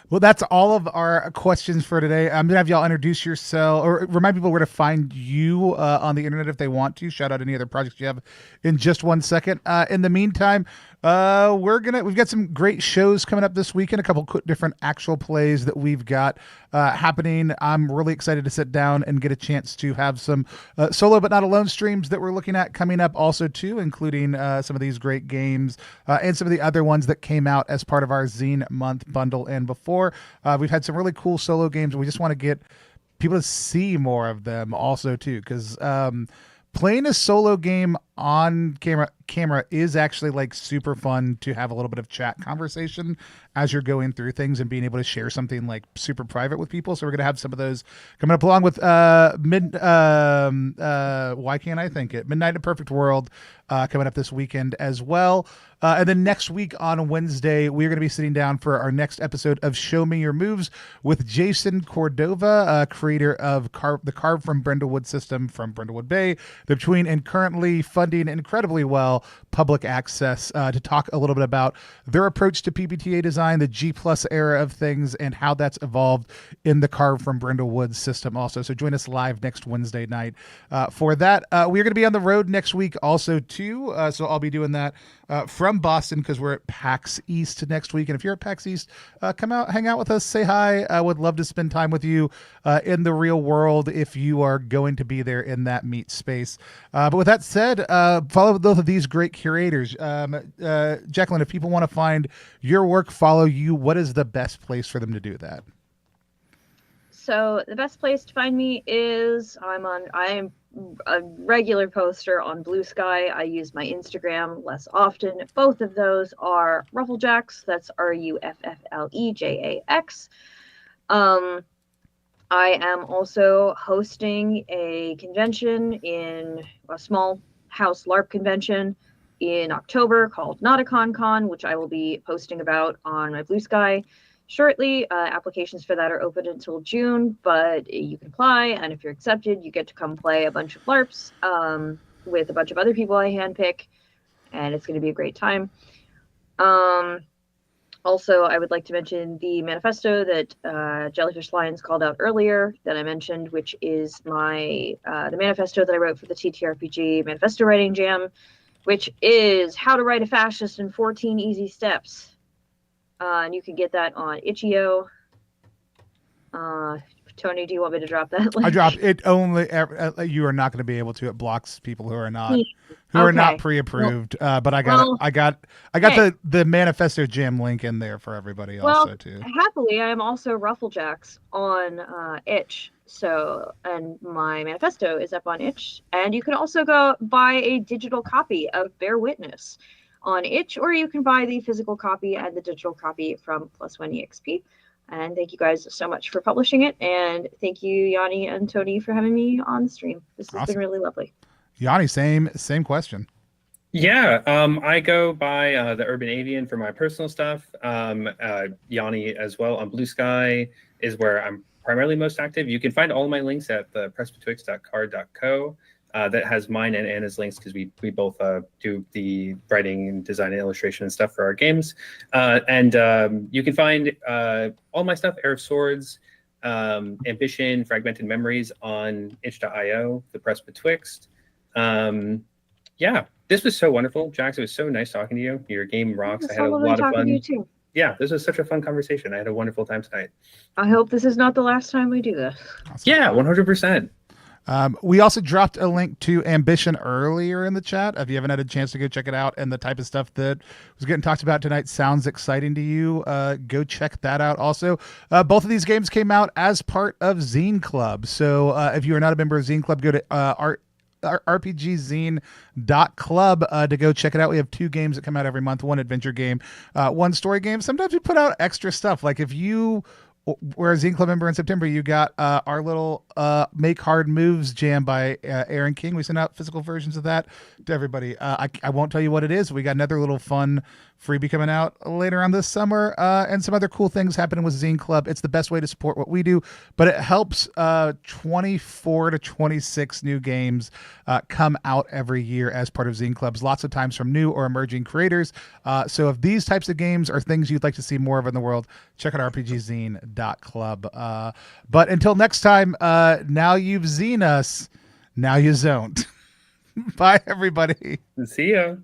Well, that's all of our questions for today. I'm gonna have y'all introduce yourself, or remind people where to find you on the internet if they want to. Shout out any other projects you have in just 1 second. In the meantime, we've got some great shows coming up this weekend. A couple different actual plays that we've got happening. I'm really excited to sit down and get a chance to have some solo but not alone streams that we're looking at coming up also too, including some of these great games and some of the other ones that came out as part of our Zine Month bundle and before. We've had some really cool solo games. We just want to get people to see more of them also too, because playing a solo game on camera is actually like super fun to have a little bit of chat conversation as you're going through things and being able to share something like super private with people. So we're going to have some of those coming up, along with why can't I think it? Midnight in a Perfect World coming up this weekend as well. And then next week on Wednesday, we're going to be sitting down for our next episode of Show Me Your Moves with Jason Cordova, creator of the Carve from Brindlewood system from Brindlewood Bay, between and currently funding incredibly well well, public access, to talk a little bit about their approach to PBTA design, the G plus era of things, and how that's evolved in the Carve from Brindlewood system also. So join us live next Wednesday night for that. We're going to be on the road next week also too. So I'll be doing that from Boston because we're at PAX East next week. And if you're at PAX East, come out, hang out with us, say hi. I would love to spend time with you in the real world if you are going to be there in that meet space. But with that said, follow both of these great curators. Jacqueline, if people want to find your work, follow you, what is the best place for them to do that? So the best place to find me is I am a regular poster on Blue Sky. I use my Instagram less often. Both of those are Rufflejax. That's RUFFLEJAX. I am also hosting a convention in a small house LARP convention in October called Nauticon Con, which I will be posting about on my Blue Sky shortly. Applications for that are open until June, but you can apply, and if you're accepted, you get to come play a bunch of LARPs with a bunch of other people I handpick, and it's going to be a great time. Also, I would like to mention the manifesto that Jellyfish Lions called out earlier that I mentioned, which is the manifesto that I wrote for the TTRPG Manifesto Writing Jam, which is how to write a fascist in 14 easy steps. And you can get that on Itch.io. Tony, do you want me to drop that link? I dropped it. Only you are not going to be able to. It blocks people who are not pre-approved. But I got the Manifesto Jam link in there for everybody also too. Happily, I am also Rufflejax on Itch. So, and my manifesto is up on Itch, and you can also go buy a digital copy of Bear Witness on Itch, or you can buy the physical copy and the digital copy from Plus One EXP. And thank you guys so much for publishing it, and thank you, Yanni and Tony, for having me on the stream. This has been really lovely. Yanni, same question. Yeah, I go by the Urban Avian for my personal stuff. Yanni as well on Blue Sky is where I'm primarily most active. You can find all of my links at the pressbetwixt.card.co. That has mine and Anna's links because we both do the writing and design and illustration and stuff for our games. And you can find all my stuff, Heir of Swords, Ambition, Fragmented Memories on itch.io, the Press Betwixt. Yeah, this was so wonderful, Jax. It was so nice talking to you. Your game rocks. I had a lot of fun. You too. Yeah, this was such a fun conversation. I had a wonderful time tonight. I hope this is not the last time we do this. Awesome. Yeah, 100%. We also dropped a link to Ambition earlier in the chat. If you haven't had a chance to go check it out, and the type of stuff that was getting talked about tonight sounds exciting to you, go check that out also. Both of these games came out as part of Zine.Club. So if you are not a member of Zine.Club, go to RPGZine.Club to go check it out. We have 2 games that come out every month, 1 adventure game, 1 story game. Sometimes we put out extra stuff. Like if you were a Zine.Club member in September, you got our little Make Hard Moves jam by Aaron King. We sent out physical versions of that to everybody. I won't tell you what it is. We got another little fun freebie coming out later on this summer, and some other cool things happening with Zine.Club. It's the best way to support what we do, but it helps 24 to 26 new games come out every year as part of Zine.Clubs, lots of times from new or emerging creators. So if these types of games are things you'd like to see more of in the world, check out RPGZine.Club. But until next time, now you've zine us, now you zoned. Bye, everybody. See ya.